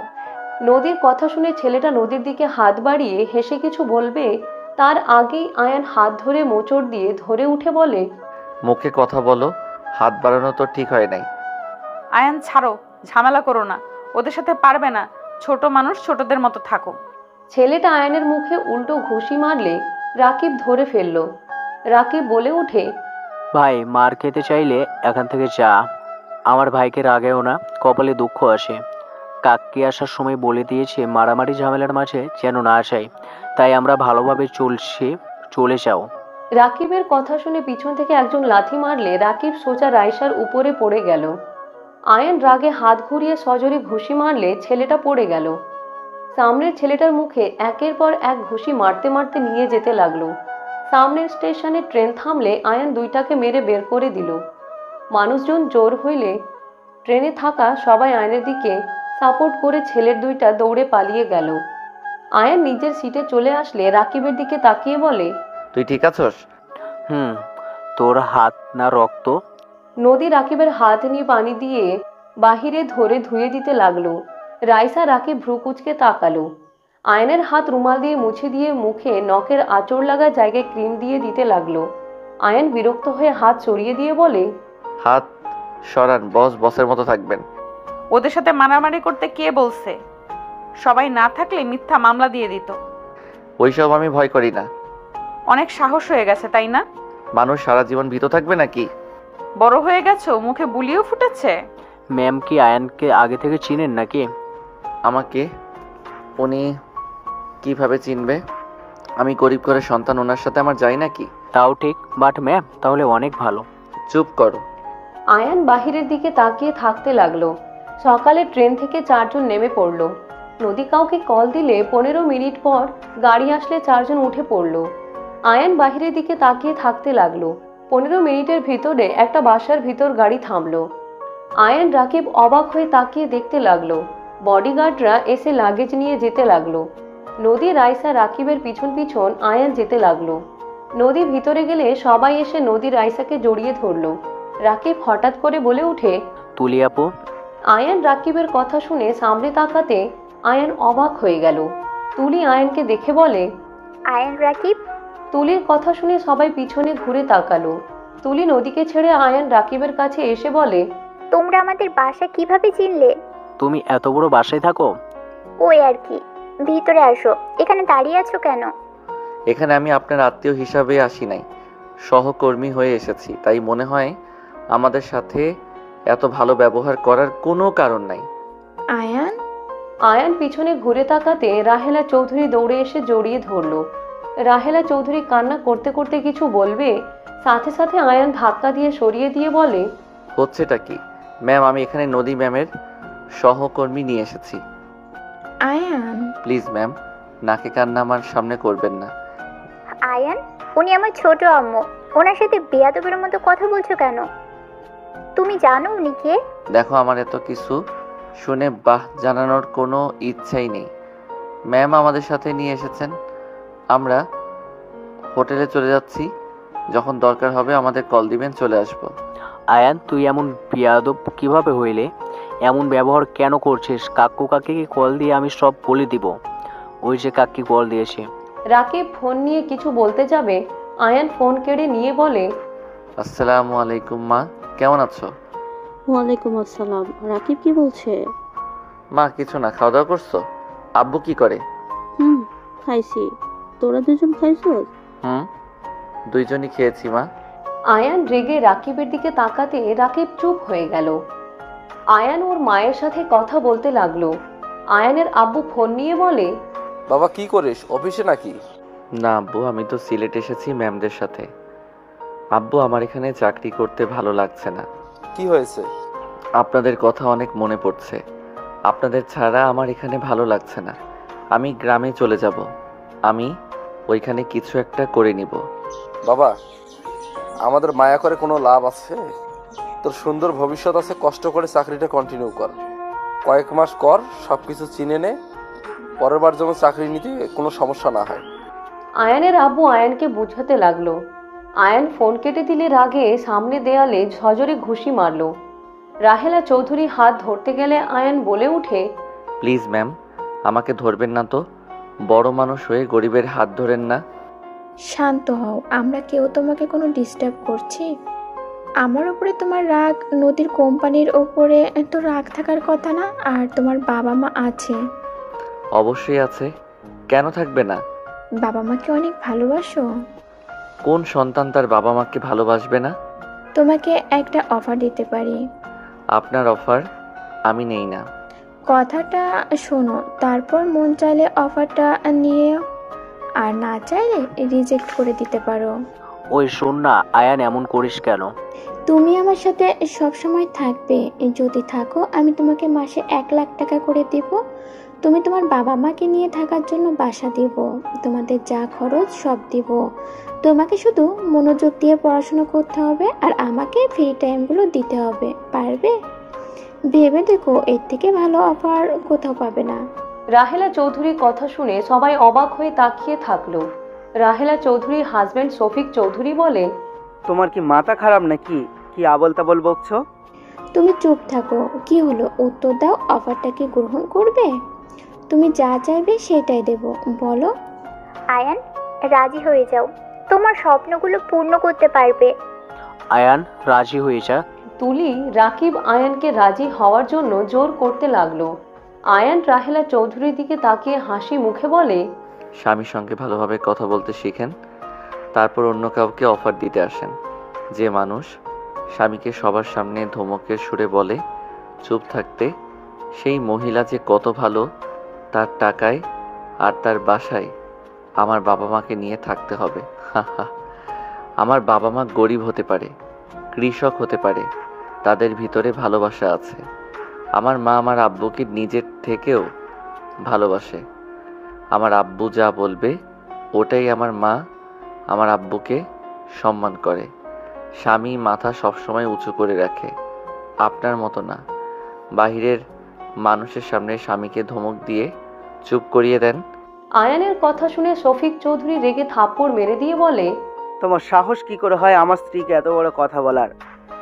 নদীর কথা শুনে ছেলেটা নদীর দিকে হাত বাড়িয়ে হেসে কিছু বলবে, তার আগেই আয়ান হাত ধরে মোচড় দিয়ে ধরে উঠে বলে, মুখে কথা বলো, হাত বাড়ানো তো ঠিক হয় নাই। আয়ান ছাড়ো, ঝামেলা করো না, ওদের সাথে পারবে না। ছোট মানুষ, ছোটদের মতো থাকো। ছেলেটা আয়ানের মুখে উল্টো ঘুষি মারলে রাকিব ধরে ফেলল। রাকিব বলে উঠে, ভাই, মার খেতে চাইলে এখান থেকে যা। আমার ভাইকে রাগেও না, কপালে দুঃখ আসে। কাককে আসার সময় বলে দিয়েছে মারামারি ঝামেলার মাঝে যেন না যাই, তাই আমরা ভালোভাবে চলে যাও। রাকিবের কথা শুনে পিছন থেকে একজন লাথি মারলে রাকিব সোজা রাইসার উপরে পড়ে গেল। আয়ান রাগে হাত ঘুরিয়ে সজোরে ঘুষি মারলে ছেলেটা পড়ে গেল। সামনের ছেলেটার মুখে একের পর এক ঘুষি মারতে মারতে নিয়ে যেতে লাগলো। সামনের স্টেশনে ট্রেন থামলে আয়ান দুইটাকে মেরে বের করে দিল। মানুষজন জোর হইলে ট্রেনে থাকা সবাই আয়নের দিকে সাপোর্ট করে ছেলের দুইটা দৌড়ে পালিয়ে গেল। আয়ান নিজের সিটে চলে আসলে রাকিবের দিকে তাকিয়ে বলে, তুই ঠিক আছস? তোর হাত না রক্ত? নদী রাকিবের হাত নিয়ে পানি দিয়ে বাহিরে ধরে ধুয়ে দিতে লাগলো। রাইসা রাকিব ভ্রু কুচকে তাকালো। আয়নের হাত রুমাল দিয়ে মুছে দিয়ে মুখে নখের আঁচড় লাগা জায়গায় ক্রিম দিয়ে দিতে লাগলো। আয়ন বিরক্ত হয়ে হাত সরিয়ে দিয়ে বলে, হাত সরান, বসের মতো থাকবেন। ওদের সাথে মারামারি করতে কে বলছে? সবাই না থাকলে মিথ্যা মামলা দিয়ে দিত। ওইসব আমি ভয় করি না। অনেক সাহস হয়ে গেছে, তাই না? মানুষ সারা জীবন ভীত থাকবে নাকি? বড় হয়ে গেছো, মুখে বুলিও ফুটেছে। ম্যাম কি আয়ানকে আগে থেকে চিনেন নাকি? আমাকে উনি কিভাবে চিনবে? আমি গরিব ঘরের সন্তান, ওনার সাথে আমার যাই নাকি? তাও ঠিক, বাট ম্যাম তাহলে অনেক ভালো। চুপ করো। আয়ান বাহিরের দিকে তাকিয়ে থাকতে লাগলো। সকালে ট্রেন থেকে 4 জন নেমে পড়লো। নদী কাউকে কল দিলে 15 মিনিট পর গাড়ি আসলে 4 জন উঠে পড়লো। আয়ান বাহিরের দিকে তাকিয়ে থাকতে লাগলো। 15 মিনিটের ভিতরে একটা বাসার ভিতর গাড়ি থামলো। আয়ান রাকিব অবাক হয়ে তাকিয়ে দেখতে লাগলো। বডিগার্ডরা এসে লাগেজ নিয়ে যেতে লাগলো। নদী, রাইসা, রাকিবের পিছন পিছন আয়ান যেতে লাগলো। নদী ভিতরে গেলে সবাই এসে নদী রাইসাকে জড়িয়ে ধরলো। রাকিব হঠাৎ করে বলে উঠে, তুলি আপু। আয়ান রাকিবের কথা শুনে সামনে তাকাতে আয়ান অবাক হয়ে গেল। তুলি আয়ানকে দেখে বলে, আয়ান, রাকিব। তুলির কথা শুনে সবাই পিছনে ঘুরে তাকালো। তুলি নদীকে ছেড়ে আয়ান রাকিবের কাছে এসে বলে, তোমরা আমাদের বাসা কিভাবে চিনলে? তুমি এত বড় বাসায় থাকো? ওই আর কি। ভিতরে আসো। এখানে দাঁড়িয়ে আছো কেন? এখানে আমি আপনার আত্মীয় হিসাবে আসি নাই, সহকর্মী হয়ে এসেছি। তাই মনে হয় আমাদের সাথে এত ভালো ব্যবহার করার কোনো কারণ নাই। আয়ান, আয়ান পিছনে ঘুরে তাকাতে রাহেলা চৌধুরী দৌড়ে এসে জড়িয়ে ধরলো। রাহেলা চৌধুরী কান্না করতে করতে কিছু বলবে, সাথে সাথে আয়ান ধাক্কা দিয়ে সরিয়ে দিয়ে বলে, হচ্ছেটা কি? ম্যাম, আমি এখানে নদী ম্যামের সহকর্মী নিয়ে এসেছি। আয়ান। প্লিজ ম্যাম, নাকে কান্না আমার সামনে করবেন না। আয়ান, উনি আমার ছোট আম্মু। ওনার সাথে বেয়াদবের মতো কথা বলছো কেন? তুমি জানো উনি কে? দেখো, আমার এত কিছু শুনে বাহ জানানোর কোনো ইচ্ছাই নেই। ম্যাম আমাদের সাথে নিয়ে এসেছেন, আমরা হোটেলে চলে যাচ্ছি। যখন দরকার হবে আমাদের কল দিবেন, চলে আসবো। আয়ান, তুই এমন বেয়াদব কিভাবে হইলে? এমন ব্যবহার কেন করছিস? কাকু কাকিকে কল দিয়ে আমি সব বলে দিব। ওই যে কাকি কল দিয়েছে। রাকিব ফোন নিয়ে কিছু বলতে যাবে, আয়ান ফোন কেড়ে নিয়ে বলে, আসসালামু আলাইকুম মা, কেমন আছো? ওয়ালাইকুম আসসালাম। রাকিব কি বলছে? মা কিছু না, খাওয়া দাওয়া করছো? আব্বু কি করে? খাইছি। তোরা দুজন খাইছস? দুইজনই খেয়েছি মা। আয়ান রেগে রাকিবের দিকে তাকাতে রাকিব চুপ হয়ে গেল। আয়ান ওর মায়ের সাথে কথা বলতে লাগলো। আয়ানের আব্বু ফোন নিয়ে বলে, বাবা কি করিস, অফিসে নাকি? না আব্বু, আমি তো সিলেট এসেছি ম্যামদের সাথে। আব্বু, আমার এখানে চাকরি করতে ভালো লাগছে না। কি হয়েছে? আপনাদের কথা অনেক মনে পড়ছে। আপনাদের ছাড়া আমার এখানে ভালো লাগছে না। আমি গ্রামে চলে যাব। আমি ওইখানে কিছু একটা করে নিব। বাবা, আমাদের মায়া করে কোনো লাভ আছে? তোর সুন্দর ভবিষ্যৎ আছে, কষ্ট করে চাকরিটা কন্টিনিউ কর। কয়েক মাস কর, সব কিছু চিনে নে, পরের বার যেন চাকরি নিতে কোনো সমস্যা না হয়। আয়ানের আব্বু আয়ানকে বুঝাতে লাগলো। আয়ান ফোন কেটে দিলে রাগে সামনে দেয়ালে ঝজরে ঘুষি মারলো। রাহেলা চৌধুরী হাত ধরতে গেলে আয়ান বলে উঠে, প্লিজ ম্যাম, আমাকে ধরবেন না তো। বড় মানুষ হয়ে গরিবের হাত ধরেন না। শান্ত হও। আমরা কেউ তোমাকে কোনো ডিস্টার্ব করছি? আমার উপরে তোমার রাগ, নদীর কোম্পানির ওপরে তো রাগ থাকার কথা না। আর তোমার বাবা মা আছে। অবশ্যই আছে, কেন থাকবে না? বাবা মাকে অনেক ভালোবাসো? কোন সন্তান তার বাবা মাকে ভালোবাসবে না? তোমাকে একটা অফার দিতে পারি। আপনার অফার আমি নেই না। কথাটা শোনো, তারপর মন চাইলে অফারটা নিয়ে, আর না চাইলে রিজেক্ট করে দিতে পারো। ওই শোন না আয়ান, এমন করিস কেন? তুমি আমার সাথে সব সময় থাকবে। যদি থাকো, আমি তোমাকে মাসে 1 লাখ টাকা করে দেব। তুমি তোমার বাবা মাকে নিয়ে থাকার জন্য বাসা দিব। তোমাদের যা খরচ সব দিব। তোমাকে শুধু মনোযোগ দিয়ে পড়াশোনা করতে হবে, আর আমাকে ফ্রি টাইমগুলো দিতে হবে। পারবে? ভেবে দেখো, এর থেকে ভালো অফার কোথাও পাবে না। রাহেলা চৌধুরীর কথা শুনে সবাই অবাক হয়ে তাকিয়ে থাকলো। রাহেলা চৌধুরীর হাজবেন্ড শফিক চৌধুরী বলে, তোমার কি মাথা খারাপ নাকি? কি আবল তাবল বকছো? তুমি চুপ থাকো। কি হলো, উত্তর দাও। অফারটা কি গ্রহণ করবে? তুমি যা চাইবে সেটাই দেব, বলো। আয়ান, রাজি হয়ে যাও। তোমার স্বপ্নগুলো পূর্ণ করতে পারবে। আয়ান, রাজি হয়ে যা। তুলি রাকিব আয়ানকে রাজি হওয়ার জন্য জোর করতে লাগলো। আয়ান রাহেলা চৌধুরীর দিকে তাকিয়ে হাসি মুখে বলে, স্বামীর সঙ্গে ভালোভাবে কথা বলতে শিখেন, তারপর অন্য কাউকে অফার দিতে আসেন। যে মানুষ স্বামীকে সবার সামনে ধমকের সুরে বলে চুপ থাকতে, সেই মহিলা যে কত ভালো, তার টাকায় আর তার বাসায় আমার বাবা মাকে নিয়ে থাকতে হবে। আমার বাবা মা গরিব হতে পারে, কৃষক হতে পারে, তাদের ভিতরে ভালোবাসা আছে। আমার মা আমার আব্বুকে নিজের থেকেও ভালোবাসে। আমার আব্বু যা বলবে ওটাই আমার মা আমার আব্বুকে সম্মান করে। স্বামী মাথা সবসময় উঁচু করে রাখে, আপনার মতো না। বাহিরের মানুষের সামনে স্বামীকে ধমক দিয়ে চুপ করিয়ে দেন। আয়ানের কথা শুনে শফিক চৌধুরী রেগে থাপ্পড় মেরে দিয়ে বলে, তোমার সাহস কি করে হয় আমার স্ত্রীকে এত বড় কথা বলার?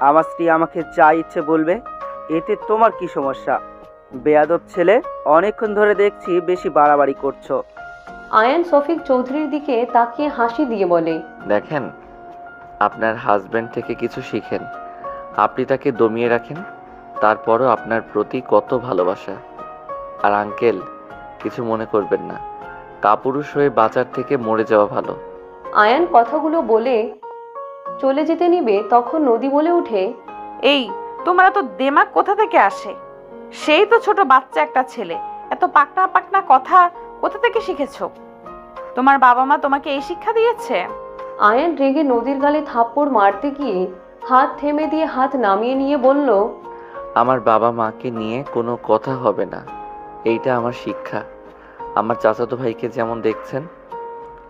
আমার স্ত্রী আমাকে যা ইচ্ছে বলবে, এতে তোমার কি সমস্যা? বেয়াদব ছেলে, অনেকক্ষণ ধরে দেখছি বেশি বাড়াবাড়ি করছো। আয়ান শফিক চৌধুরীর দিকে তাকিয়ে হাসি দিয়ে বলে, দেখেন, আপনার হাজব্যান্ড থেকে কিছু শিখেন। আপনি তাকে দমিয়ে রাখেন, তারপরও আপনার প্রতি কত ভালোবাসা। আর আঙ্কেল, কিছু মনে করবেন না, কাপুরুষ হয়ে বাঁচার থেকে মরে যাওয়া ভালো। আয়ান কথাগুলো বলে চলে যেতে নিবে, তখন নদী বলে উঠে, এই তোমার এত দেমাগ কোথা থেকে আসে? সেই তো ছোট বাচ্চা একটা ছেলে, এত পাকনা পাকনা কথা কোথা থেকে শিখেছো? তোমার বাবা মা তোমাকে এই শিক্ষা দিয়েছে? আয়ান রেগে নদীর গালে থাপ্পড় মারতে গিয়ে হাত থেমে দিয়ে হাত নামিয়ে নিয়ে বলল, আমার বাবা মাকে নিয়ে কোনো কথা হবে না, এইটা আমার শিক্ষা। আমার চাচাতো ভাইকে যেমন দেখছেন,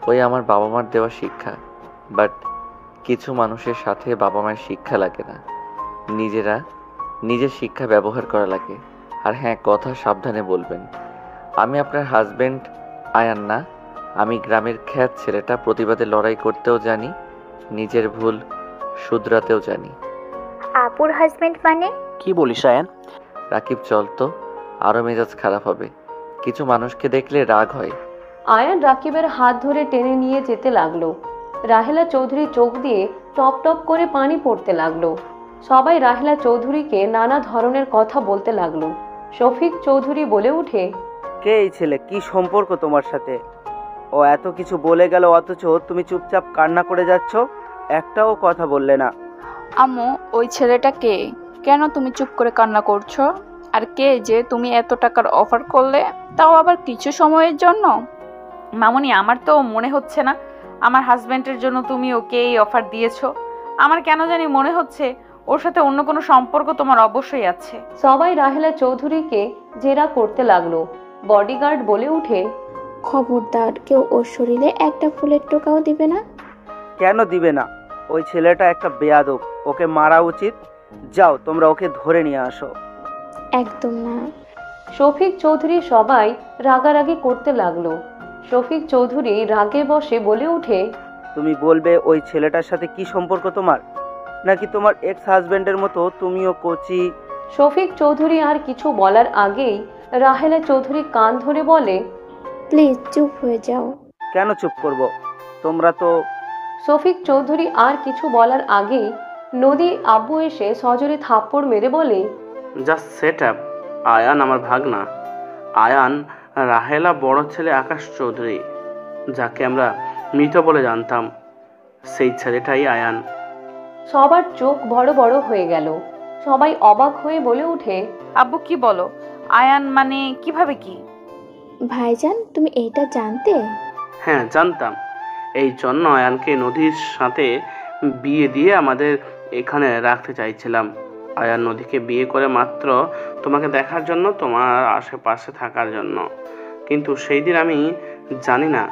ওই আমার বাবা মার দেওয়া শিক্ষা। বাট কিছু মানুষের সাথে বাবা মায়ের শিক্ষা লাগে না, নিজের শিক্ষা ব্যবহার করা লাগে। আর হ্যাঁ, কথা সাবধানে বলবেন। আমি আপনার হাজবেন্ড আয়ান না, আমি গ্রামের খ্যাত ছেলেটা, প্রতিবাদে লড়াই করতেও জানি, নিজের ভুল শুধরাতেও জানি। আপুর হাজবেন্ড মানে? কি বলিস আয়ান? রাকিব, চল তো, আরও মেজাজ খারাপ হবে। কিছু মানুষকে দেখলে রাগ হয়। আয়ান রাকিবের হাত ধরে টেনে নিয়ে যেতে লাগলো। রাহেলা চৌধুরী চোখ দিয়ে টপ টপ করে পানি পড়তে লাগলো। সবাই রাহেলা চৌধুরীকে নানা ধরনের কথা বলতে লাগলো। শফিক চৌধুরী বলে উঠে, কে এই ছেলে? কি সম্পর্ক তোমার সাথে? ও এত কিছু বলে গেল, অথচ তুমি চুপচাপ কান্না করে যাচ্ছ, একটাও কথা বললে না। আম্মু, ওই ছেলেটা কে? কেন তুমি চুপ করে কান্না করছো? আর কে যে তুমি এত টাকার অফার করলে, তাও আবার কিছু সময়ের জন্য? মামুনি, আমার তো মনে হচ্ছে না আমার হাজবেন্ডের জন্য তুমি ওকে এই অফার দিয়েছো। আমার কেন জানি মনে হচ্ছে ওর সাথে অন্য কোনো সম্পর্ক তোমার অবশ্যই আছে। সবাই রাহেলা চৌধুরীকে জেরা করতে লাগলো। বডিগার্ড বলে উঠে, খবরদার, কেউ ওর শরীরে একটা ফুলের টোকাও দিবে না। কেন দিবে না? ওই ছেলেটা একটা বেয়াদব, ওকে মারা উচিত। যাও, তোমরা ওকে ধরে নিয়ে আসো। একদম না। শফিক চৌধুরী সবাই রাগারাগি করতে লাগলো। শফিক চৌধুরী রাগে বসে বলে উঠে, তুমি বলবে ওই ছেলেটার সাথে কি সম্পর্ক তোমার? নাকি তোমার এক্স হাজবেন্ডের মতো তুমিও কোচি? শফিক চৌধুরী আর কিছু বলার আগেই রাহেলা চৌধুরী কান ধরে বলে, প্লিজ চুপ হয়ে যাও। কেন চুপ করব? তোমরা তো... শফিক চৌধুরী আর কিছু বলার আগেই নদী আব্বু এসে সজোরে থাপ্পড় মেরে বলে, জাস্ট সেট আপ। আয়ান আমার ভাগনা। আয়ান রাহেলা বড় ছেলে আকাশ চৌধুরী, যাকে আমরা মৃত বলে জানতাম, সেই ছেলেটাই আয়ান। সবার চোখ বড় বড় হয়ে গেল। সবাই অবাক হয়ে বলে উঠে, আব্বু কি বলো? আয়ান মানে কিভাবে কি? ভাইজান, তুমি এইটা জানতে? হ্যাঁ, জানতাম। এই জন্য আয়ানকে নদীর সাথে বিয়ে দিয়ে আমাদের এখানে রাখতে চাইছিলাম। আয়ান নদীকে বিয়ে করে মাত্র তোমাকে দেখার জন্য, তোমার আশেপাশে থাকার জন্য। কিন্তু সেই দিন আমি জানি না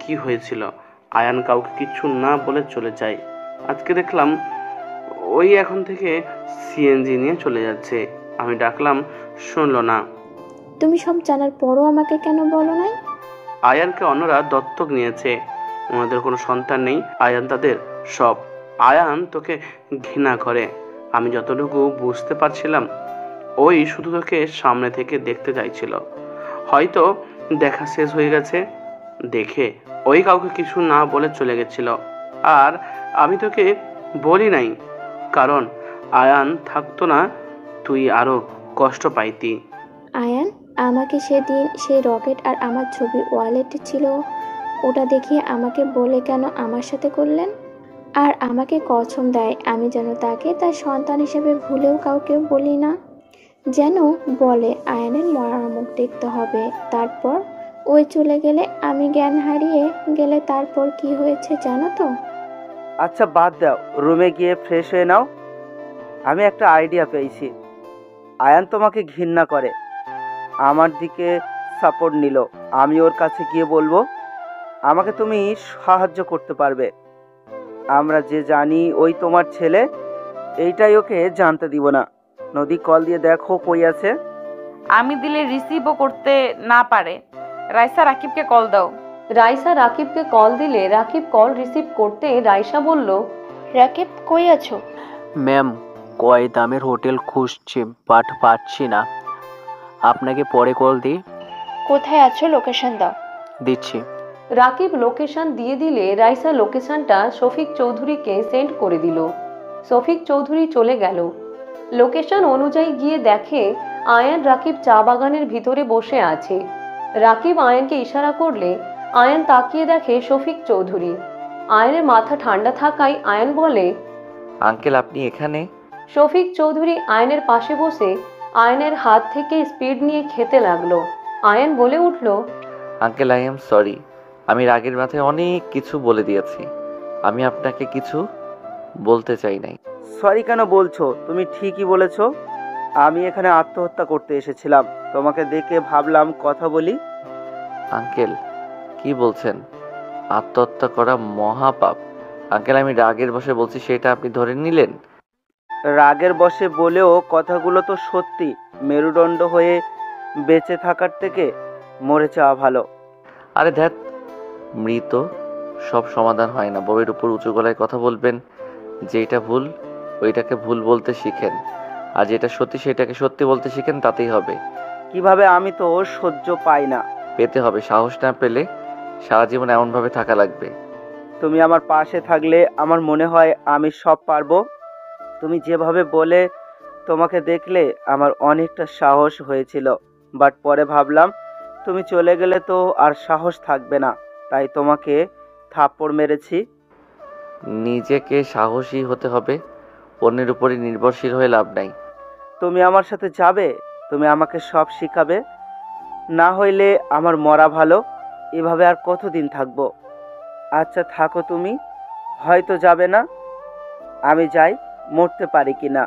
কি হয়েছিল, আয়ান কাউকে কিছু না বলে চলে যায়। আজকে দেখলাম ওই এখন থেকে সিএনজি নিয়ে চলে যাচ্ছে। আমি ডাকলাম, শুনলো না। তুমি সব জানার পরও আমাকে কেন বলো নাই? আয়ানকে অন্যরা দত্তক নিয়েছে, ওনাদের কোনো সন্তান নেই। আয়ান তাদের সব। আয়ান তোকে ঘৃণা করে, আমি যতটুকু বুঝতে পারছিলাম। ওই শুধু তোকে সামনে থেকে দেখতে চাইছিল। হয়তো দেখা শেষ হয়ে গেছে দেখে ওই কাউকে কিছু না বলে চলে গেছিল। আর আমি তোকে বলি নাই, কারণ আয়ান থাকতো না তুই আরো কষ্ট পাইতি। আয়ান, আমাকে সেদিন সেই রকেট আর আমার ছবি ওয়ালেটে ছিল, ওটা দেখিয়ে আমাকে বলে কেন আমার সাথে করলেন? আর আমাকে কসম দেয় আমি যেন তাকে তার সন্তান হিসেবে ভুলেও কাউকে বলি না। যেন বলে আয়ানের মরার মুখ দেখতে হবে, তারপর ওই চলে গেলে আমি জ্ঞান হারিয়ে গেলে তারপর কি হয়েছে জানো তো? আচ্ছা বাদ দাও, রুমে গিয়ে ফ্রেশ হয়ে নাও। আমি একটা আইডিয়া পেয়েছি। আয়ান তোমাকে ঘৃণা করে, আমার দিকে সাপোর্ট নিল। আমি ওর কাছে গিয়ে বলবো আমাকে তুমি সাহায্য করতে পারবে। আমরা যে জানি ওই তোমার ছেলে, এইটাই ওকে জানতে দিব না। নদী, কল দিয়ে দেখো কই আছে। আমি দিলে রিসিভও করতে না পারে। রাইসা রাকিবকে কল দাও। রাইসা রাকিবকে কল দিলে রাকিব কল রিসিভ করতে রাইসা বলল, রাকিব কই আছো? ম্যাম, কয় দামের হোটেল খুঁজছি বাট পাচ্ছি না। আপনাকে পরে কল দিই। কোথায় আছো লোকেশন দাও। দিচ্ছি। রাকিব লোকেশন দিয়ে দিলে রাইসা লোকেশনটা শফিক চৌধুরীকে সেন্ড করে দিল। শফিক চৌধুরী চলে গেল। লোকেশন অনুযায়ী গিয়ে দেখে আয়ান রাকিব চা বাগানের ভিতরে বসে আছে। রাকিব আয়ানকে ইশারা করলে আয়ান তাকিয়ে দেখে শফিক চৌধুরী। আয়ানের মাথা ঠান্ডা থাকায় আয়ান বলে, আঙ্কেল আপনি এখানে? শফিক চৌধুরী আয়ানের পাশে বসে আয়ানের হাত থেকে স্পিড নিয়ে খেতে লাগলো। আয়ান বলে উঠল, আঙ্কেল আই এম সরি, আমি রাগের মাথায় অনেক কিছু বলে দিয়েছি। আমি আপনাকে কিছু বলতে চাই নাই। সরি কেন বলছো? তুমি ঠিকই বলেছো। আমি এখানে আত্মহত্যা করতে এসেছিলাম, তোমাকে দেখে ভাবলাম কথা বলি। আঙ্কেল কি বলছেন? আত্মহত্যা করা মহাপাপ। আঙ্কেল আমি রাগের বসে বলছি সেটা আপনি ধরে নিলেন? রাগের বশে বলেও কথাগুলো তো সত্যি। মেরুদণ্ড হয়ে বেঁচে থাকার থেকে মরে যাওয়া ভালো। আরে ধ্যাত, মৃত সব সমাধান হয় না। বউয়ের উপর উঁচু গলায় কথা বলবেন। যেটা ভুল ওইটাকে ভুল বলতে শিখেন, আর যেটা সত্যি সেটাকে সত্যি বলতে শিখেন, তাতেই হবে। কিভাবে? আমি তো সহ্য পাই না। পেতে হবে। সাহস না পেলে সারা জীবন এমনভাবে থাকা লাগবে। তুমি আমার পাশে থাকলে আমার মনে হয় আমি সব পারবো। তুমি যেভাবে বলে তোমাকে দেখলে আমার অনেকটা সাহস হয়েছিল, বাট পরে ভাবলাম তুমি চলে গেলে তো আর সাহস থাকবে না, তাই তোমাকে থাপ্পড় মেরেছি। নিজেকে সাহসী হতে হবে, অন্যের উপরে নির্ভরশীল হয়ে লাভ নাই। তুমি আমার সাথে যাবে? তুমি আমাকে সব শিখাবে? না হইলে আমার মরা ভালো। এভাবে আর কতদিন থাকবো? আচ্ছা থাকো, তুমি হয়তো যাবে না, আমি যাই, মরতে পারি কিনা।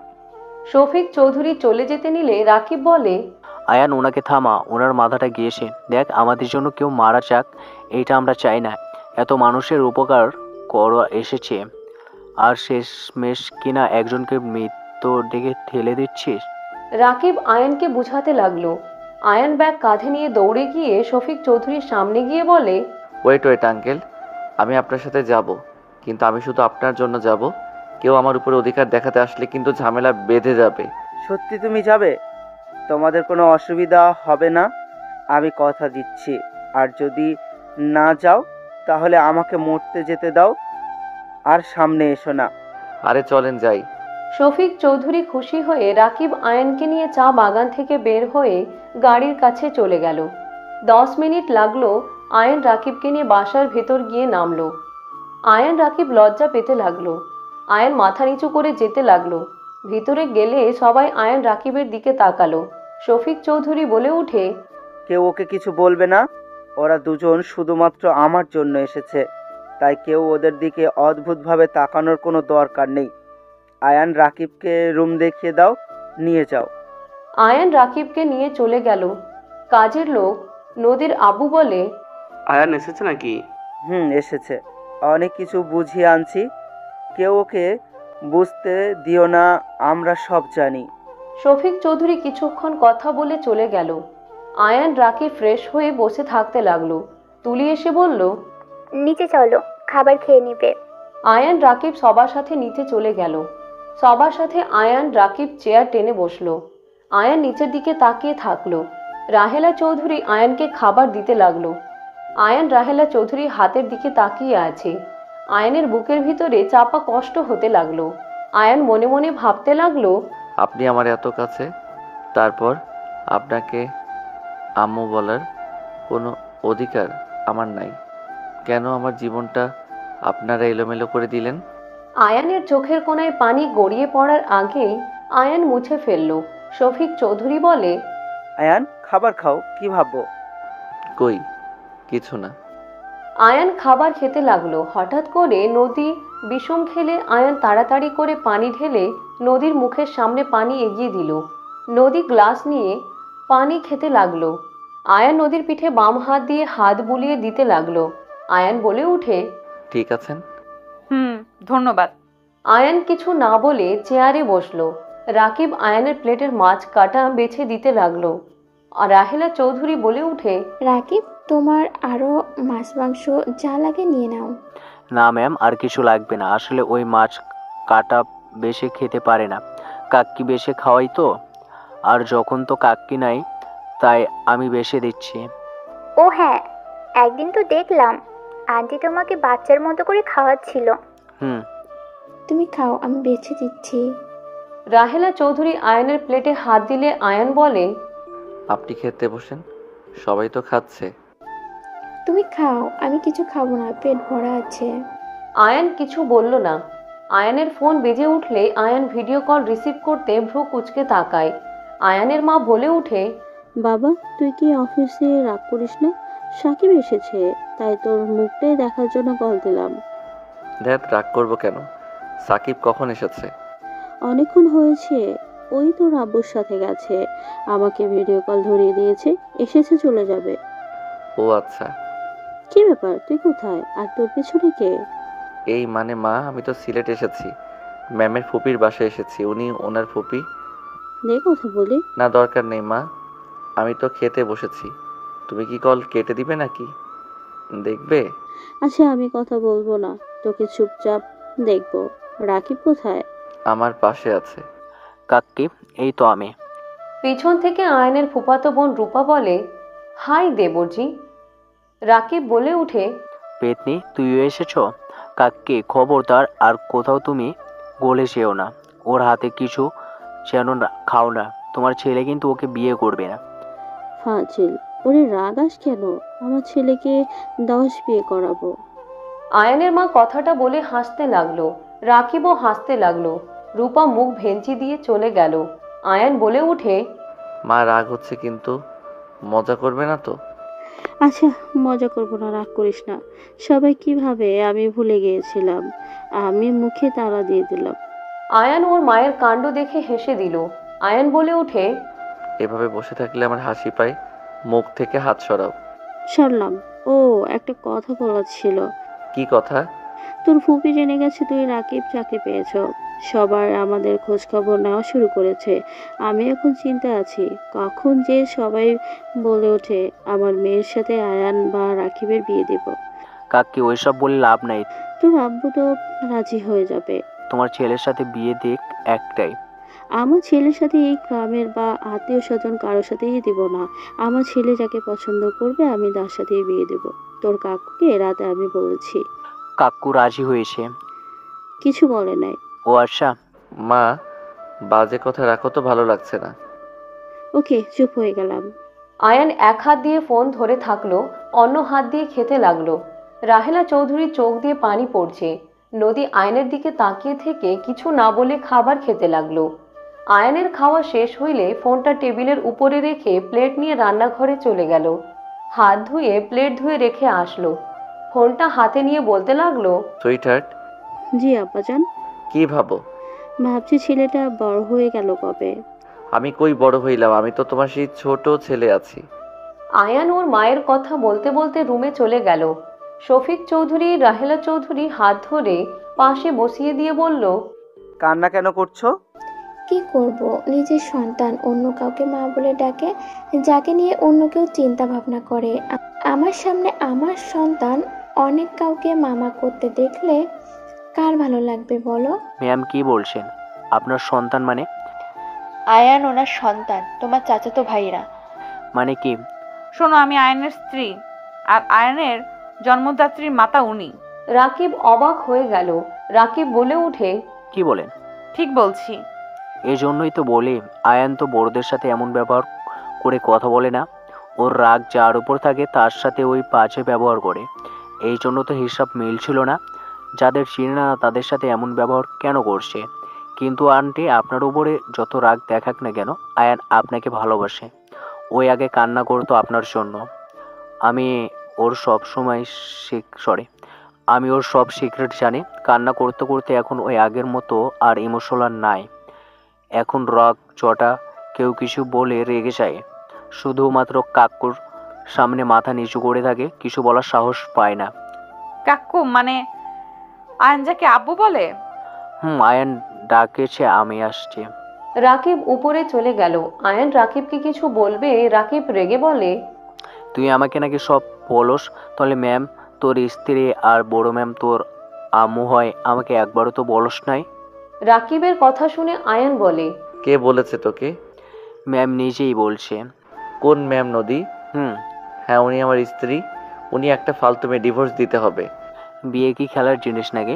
শফিক চৌধুরী চলে যেতে নিলে রাকিব বলে, আয়ান ওনাকে থামা, ওনার মাথাটা গিয়েছে। দেখ, আমাদের জন্য কেউ মারা যাক এইটা আমরা চাই না। এত মানুষের উপকার করা এসেছে, আর শেষমেশ কিনা একজনকে মৃত্যুর দিকে ঠেলে দিচ্ছিস। রাকিব আয়ানকে বুঝাতে লাগলো। আয়ান ব্যাগ কাঁধে নিয়ে দৌড়ে গিয়ে শফিক চৌধুরীর সামনে গিয়ে বলে, ওয়েট আঙ্কেল, আমি আপনার সাথে যাব, কিন্তু আমি শুধু আপনার জন্য যাব। কেউ আমার উপরে অধিকার দেখাতে আসলে কিন্তু ঝামেলা বেঁধে যাবে। সত্যি তুমি যাবে? তোমাদের কোনো অসুবিধা হবে না, আমি কথা দিচ্ছি। আর যদি না যাও তাহলে আমাকে মরতে যেতে দাও, আর সামনে এসো না। আরে চলেন যাই। শফিক চৌধুরী খুশি হয়ে রাকিব আয়ানকে নিয়ে চা বাগান থেকে বের হয়ে গাড়ির কাছে চলে গেল। 10 মিনিট লাগলো আয়ান রাকিবকে নিয়ে বাসার ভেতর গিয়ে নামলো। আয়ান রাকিব লজ্জা পেতে লাগলো। আয়ান মাথা নিচু করে যেতে লাগলো। ভিতরে গেলে সবাই আয়ান রাকিবের দিকে তাকালো। শফিক চৌধুরী বলে উঠে, কেউ ওকে কিছু বলবে না। ওরা দুজন শুধুমাত্র আমার জন্য এসেছে, তাই কেউ ওদের দিকে অদ্ভুতভাবে তাকানোর কোনো দরকার নেই। আয়ান রাকিবকে রুম দেখিয়ে দাও, নিয়ে যাও। আয়ান রাকিবকে নিয়ে চলে গেল। কাজের লোক নদীর আবু বলে, আয়ান এসেছে নাকি? এসেছে। অনেক কিছু বুঝিয়ে আনছি, কেউ ওকে বুঝতে দিও না, আমরা সব জানি। শফিক চৌধুরী কিছুক্ষণ কথা বলে চলে গেল। আয়ান রাকিব ফ্রেশ হয়ে বসে থাকতে লাগলো। তুলি এসে বলল, নিচে চলো, খাবার খেয়ে নিবে। আয়ান রাকিব সবার সাথে নিচে চলে গেল। সবার সাথে আয়ান রাকিব চেয়ার টেনে বসলো। আয়ান নিচের দিকে তাকিয়ে থাকলো। রাহেলা চৌধুরী আয়ানকে খাবার দিতে লাগলো। আয়ান রাহেলা চৌধুরীর হাতের দিকে তাকিয়ে আছে। আয়ানের বুকের ভিতরে চাপা কষ্ট হতে লাগলো। আয়ান মনে মনে ভাবতে লাগলো, আপনি আমার এত কাছে, তারপর আপনাকে আম্মু বলার কোনো অধিকার আমার নাই। কেন আমার জীবনটা আপনারা এলোমেলো করে দিলেন? আয়ানের চোখের কোণায় পানি গড়িয়ে পড়ার আগেই আয়ান মুছে ফেলল। শফিক চৌধুরী বলে, আয়ান খাবার খাও, কি ভাববো? কই কিছু না। আয়ান খাবার খেতে লাগলো। হঠাৎ করে নদী বিষম খেলে আয়ান তাড়াতাড়ি করে পানি ঢেলে নদীর মুখের সামনে পানি এগিয়ে দিল। নদী গ্লাস নিয়ে পানি খেতে লাগলো। আয়ান নদীর পিঠে বাম হাত দিয়ে হাত বুলিয়ে দিতে লাগলো। আয়ান বলে উঠে, ঠিক আছেন? ধন্যবাদ। আয়ান কিছু না বলে চেয়ারে বসলো। রাকিব আয়ানের প্লেটের মাছ কাটা বেছে দিতে লাগলো। আর রাহেলা চৌধুরী বলে উঠে, রাকিব, তোমার আরো মাছ মাংস যা লাগে নিয়ে নাও। না ম্যাম, আর কিছু লাগবে না। আসলে ওই মাছ কাটা বেশি খেতে পারে না, কাক্কি বেশি খাওয়াই তো। আর যখন তো কাক্কি নাই, তাই আমি বেশি দিচ্ছি। ও হ্যাঁ, একদিন তো দেখলাম আন্টি তোমাকে বাচ্চার মতো করে খাওয়াচ্ছিল। তুমি খাও, আমি বেছে দিচ্ছি। রাহেলা চৌধুরী আয়ানের প্লেটে হাত দিলে আয়ান বলে, আপনি খেতে বসেন, সবাই তো খাচ্ছে। তুমি খাও, আমি কিছু খাবো না, পেট ভরা আছে। আয়ান কিছু বলল না। আয়ানের ফোন বেজে উঠলে আয়ান ভিডিও কল রিসিভ করতে ভ্রু কুঁচকে তাকায়। আয়ানের মা বলে উঠে, বাবা তুই কি অফিসে রাগ করিস না? সাকিব এসেছে, তাই তোর মুখটাই দেখার জন্য কল দিলাম। ধ্যাত, রাগ করবো কেন? সাকিব কখন এসেছে? অনেকক্ষণ হয়েছে, ওই তোর আব্বুর সাথে গেছে, আমাকে ভিডিও কল ধরিয়ে দিয়েছে, এসেছে চলে যাবে। ও আচ্ছা। কি ব্যাপার, তুই কোথায়? আর তোর পেছনে কে? এই মানে মা, আমি তো সিলেট এসেছি, ম্যামের ফুপির বাসায় এসেছি। উনি ওনার ফুপি। নে কথা বলি। না দরকার নেই মা, আমি তো খেতে বসেছি। তুমি কি কল কেটে দিবে নাকি দেখবে? আচ্ছা আমি কথা বলবো না, তোকে চুপচাপ দেখবো। রাকিব কোথায়? আমার পাশে আছে। কাক্কি, এই তো আমি। পিছন থেকে আয়নের ফুফাতো বোন রূপা বলে, হাই দেবরজি। রাকিব বলে উঠে, পেতনি, তুইও এসেছো? কাক্কি খবরদার আর কোথাও তুমি গলে যেও না। ওর হাতে কিছু যেন খাও না, তোমার ছেলে কিন্তু ওকে বিয়ে করবে না। ফাজিল, ওরে রাগাস কেন? আমার ছেলেকে 10 বিয়ে করাবো। আয়ানের মা কথাটা বলে হাসতে লাগলো। রাকিবও হাসতে লাগলো। রূপা মুখ ভেঞ্চি দিয়ে চলে গেল। আয়ান বলে উঠে, মা রাগ হচ্ছে কিন্তু মজা করবে না তো? আচ্ছা মজা করবো না, রাগ করিস না। সবাই কিভাবে আমি ভুলে গিয়েছিলাম, আমি মুখে তালা দিয়ে দিলাম। আয়ান ওর মায়ের কাণ্ড দেখে হেসে দিল। আয়ান বলে উঠে, এভাবে বসে থাকলে আমার হাসি পায়, মুখ থেকে হাত সরাও। সরলাম। ও একটা কথা বলার ছিল। কি কথা? তোর ফুপি জেনে গেছে তুই রাকিব চাকরি পেয়েছ, সবার আমাদের খোঁজ খবর নেওয়া শুরু করেছে। আমি এখন চিন্তা আছি, কখন যে সবাই বলে ওঠে আমার মেয়ের সাথে আয়ান বা রাকিবের বিয়ে দেব। কাক্কি, ওইসব বলে লাভ নাই। তোর আব্বু তো রাজি হয়ে যাবে। তোমার ছেলের সাথে বিয়ে দেখ একটাই। আমার ছেলের সাথে এই গ্রামের বা আত্মীয় স্বজন কারোর সাথেই দিব না। আমার ছেলে যাকে পছন্দ করবে আমি তার সাথেই বিয়ে দেব। তোর কাকুকে রাতে আমি বলেছি। কাকু রাজি হয়েছে? কিছু বলে নাই। ও আচ্ছা। মা, বাজে কথা রাখো তো, ভালো লাগছে না। ওকে, চুপ হয়ে গেলাম। আয়ান এক হাত দিয়ে ফোন ধরে থাকলো, অন্য হাত দিয়ে খেতে লাগলো। রাহেলা চৌধুরীর চোখ দিয়ে পানি পড়ছে। নদী আয়নের দিকে তাকিয়ে থেকে কিছু না বলে খাবার খেতে লাগলো। আয়নের খাওয়া শেষ হইলে ফোনটা টেবিলের উপরে রেখে প্লেট নিয়ে রান্নাঘরে চলে গেল। হাত ধুয়ে প্লেট ধুয়ে রেখে আসলো। ফোনটা হাতে নিয়ে বলতে লাগলো, সুইটহার্ট। জি আব্বাজান। কি ভাবো? ভাবছি ছেলেটা বড় হয়ে গেল কবে। আমি কই বড় হইলাম, আমি তো তোমার সেই ছোট ছেলে আছি। আয়ান ওর মায়ের কথা বলতে বলতে রুমে চলে গেল। শফিক চৌধুরী রাহেলা চৌধুরী হাত ধরে পাশে বসিয়ে দিয়ে বলল, কান্না কেন করছো? কি করব, নিজের সন্তান অন্য কাউকে মা বলে ডাকে, যাকে নিয়ে অন্য কেউ চিন্তা ভাবনা করে। আমার সামনে আমার সন্তান অনেক কাউকে মামা করতে দেখলে কার ভালো লাগবে বলো? ম্যাম কি বলছেন? আপনার সন্তান মানে? আয়ান ওনার সন্তান, তোমার চাচাতো ভাইরা। মানে কি? শোনো, আমি আয়নের স্ত্রী, আর আয়নের জন্মদাত্রীর মাতা উনি। রাকিব অবাক হয়ে গেল। রাকিব বলে উঠে, কি বলেন? ঠিক বলছি। এই জন্যই তো বলি আয়ান তো বড়দের সাথে এমন ব্যবহার করে কথা বলে না। ওর রাগ যার উপর থাকে তার সাথে ওই বাজে ব্যবহার করে। এই জন্য তো হিসাব মিলছিল না। যাদের চিনে না তাদের সাথে এমন ব্যবহার কেন করছে? কিন্তু আন্টি, আপনার উপরে যত রাগ দেখাক না কেন, আয়ান আপনাকে ভালোবাসে। ওই আগে কান্না করতো আপনার জন্য। আমি ওর সব সময় আমি ওর সব সিক্রেট জানি। কান্না করতে করতে এখন ওই আগের মতো আর ইমোশনাল নাই। এখন রাগ চটা কেউ কিছু বলে রেগে যায়, শুধুমাত্র কাকুর সামনে মাথা নিচু করে থাকে, কিছু বলার সাহস পায় না। কাকু মানে আয়ান যাকে আব্বু বলে? আয়ান ডাকেছে, আমি আসছি। রাকিব উপরে চলে গেল। আয়ান রাকিবকে কিছু বলবে, রাকিব রেগে বলে, তুই আমাকে নাকি সব বলস? তাহলে ম্যাম তোর স্ত্রী আর বড় ম্যাম তোর আম্মু হয়, আমাকে একবারও তো বলস নাই। রাকিবের কথা শুনে আয়ান বলে, কে বলেছে তোকে? ম্যাম নিজেই বলছে। কোন ম্যাম? নদী? হ্যাঁ, উনি আমার স্ত্রী। উনি একটা ফালতু মেয়ে, ডিভোর্স দিতে হবে। বিয়ে কি খেলার জিনিস নাকি?